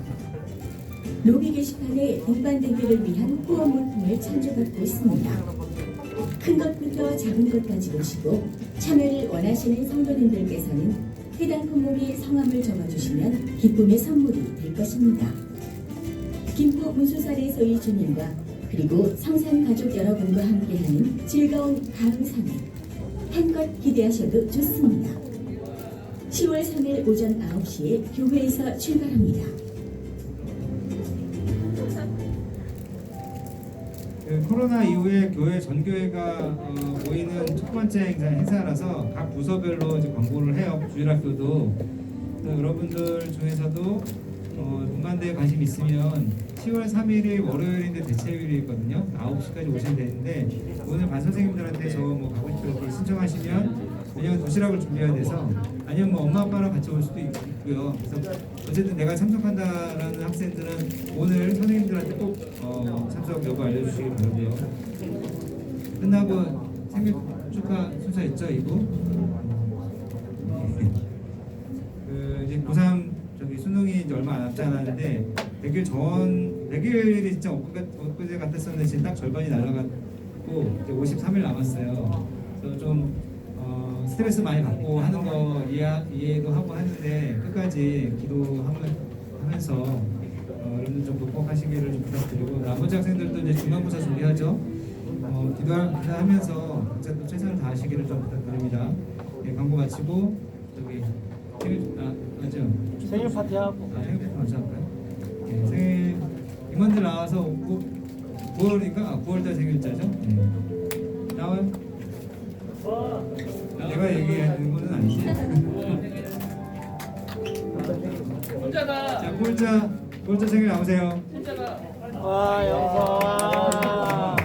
G: 로비 게시판에 등반대회를 위한 후원물품을 찬조받고 있습니다. 큰 것부터 작은 것까지 보시고 참여를 원하시는 성도님들께서는 해당 품목에 성함을 적어주시면 기쁨의 선물이 될 것입니다. 김포 문수사례소의 주민과 그리고 성산 가족 여러분과 함께하는 즐거운 가을 산행 한껏 기대하셔도 좋습니다. 10월 3일 오전 9시에 교회에서 출발합니다.
E: 코로나 이후에 교회 전교회가 모이는 첫 번째 행사라서 각 부서별로 이제 광고를 해요. 주일학교도 여러분들 중에서도 동반대에 관심 있으면 10월 3일이 월요일인데 대체휴일이 있거든요. 9시까지 오시면 되는데 오늘 반 선생님들한테 저 뭐 가고 싶다고 이렇게 신청하시면 왜냐면 도시락을 준비해야 돼서 아니면 뭐 엄마 아빠랑 같이 올 수도 있고요. 그래서 어쨌든 내가 참석한다라는 학생들은 오늘 선생님들한테 꼭 참석 여부 알려주시기 바라고요. 끝나고 생일 축하 순서 있죠, 이거? 이제 고3 저기 수능이 이제 얼마 남지 않았는데 100일이 진짜 엊그제 같았었는데 지금 딱 절반이 날아갔고 이제 53일 남았어요. 그래서 좀 스트레스 많이 받고 하는 거 이해도 하고 하는데 끝까지 기도하면서 여러분들 좀 극복하시기를 좀 부탁드리고 나머지 학생들도 이제 중간고사 준비하죠. 기도하면서 진짜 또 최선을 다하시기를 좀 부탁드립니다. 네, 광고 마치고 저기 맞죠?
F: 생일 파티 하고.
E: 생일 파티 먼저 할까요? 네, 생일 임원들 나와서 9월인가? 9월달 생일자죠? 네. 나와요? 내가 얘기하는 거는 아니지. 자, 꼴자 생일 나오세요.
F: 와, 영서.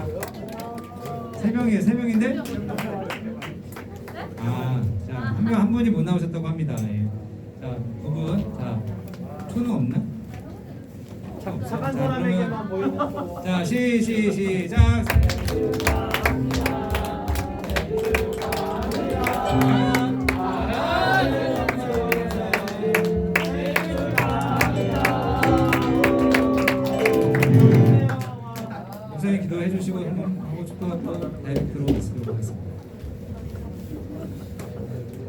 E: 3명이에요, 3명인데? 자, 한 분이 못 나오셨다고 합니다. 예. 자, 9분. 자, 초는 없나?
F: 착한 사람에게만 보이는 거.
E: 자, 시작. 목사님 기도해 주시고 하고 싶은 또 다이렉트로 말씀드리도록 하겠습니다.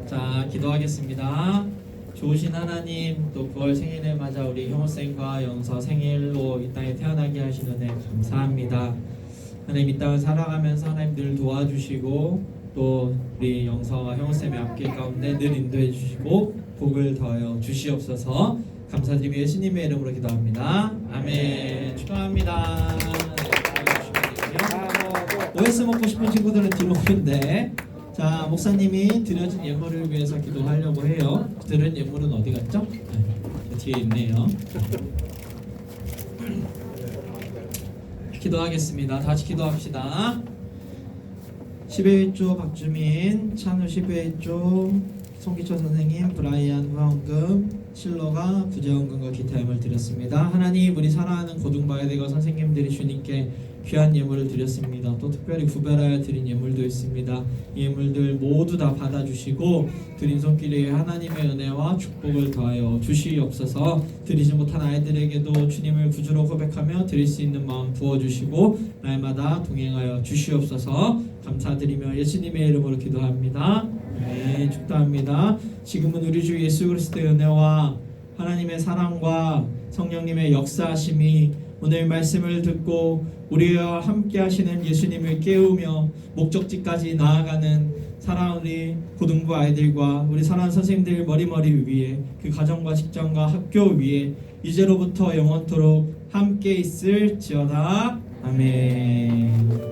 A: 자, 기도하겠습니다. 좋으신 하나님, 또 9월 생일을 맞아 우리 형우쌤과 영서 생일로 이 땅에 태어나게 하신 은혜 감사합니다. 하나님, 이 땅을 살아가면서 하나님 늘 도와주시고 또 우리 영서와 형우쌤의 앞길 가운데 늘 인도해 주시고 복을 더하여 주시옵소서. 감사드리며 예수님의 이름으로 기도합니다. 아멘. 축하합니다. OS 먹고 싶은 친구들은 뒤로 오는데, 자, 목사님이 드려진 예물을 위해서 기도하려고 해요. 드린 예물은 어디 갔죠? 네, 뒤에 있네요. 기도하겠습니다. 다시 기도합시다. 11조 박주민, 찬우 11조, 송기철 선생님, 브라이안 후원금, 실로가 부재원금과 기타 예물 드렸습니다. 하나님, 우리 사랑하는 고등바이대가 선생님들이 주님께 귀한 예물을 드렸습니다. 또 특별히 구별하여 드린 예물도 있습니다. 이 예물들 모두 다 받아주시고 드린 손길에 하나님의 은혜와 축복을 더하여 주시옵소서. 드리지 못한 아이들에게도 주님을 구주로 고백하며 드릴 수 있는 마음 부어주시고 날마다 동행하여 주시옵소서. 감사드리며 예수님의 이름으로 기도합니다. 네, 축하합니다. 지금은 우리 주 예수 그리스도의 은혜와 하나님의 사랑과 성령님의 역사하심이 오늘 말씀을 듣고 우리와 함께 하시는 예수님을 깨우며 목적지까지 나아가는 사랑하는 우리 고등부 아이들과 우리 사랑하는 선생님들 머리머리 위에 그 가정과 직장과 학교 위에 이제로부터 영원토록 함께 있을지어다. 아멘.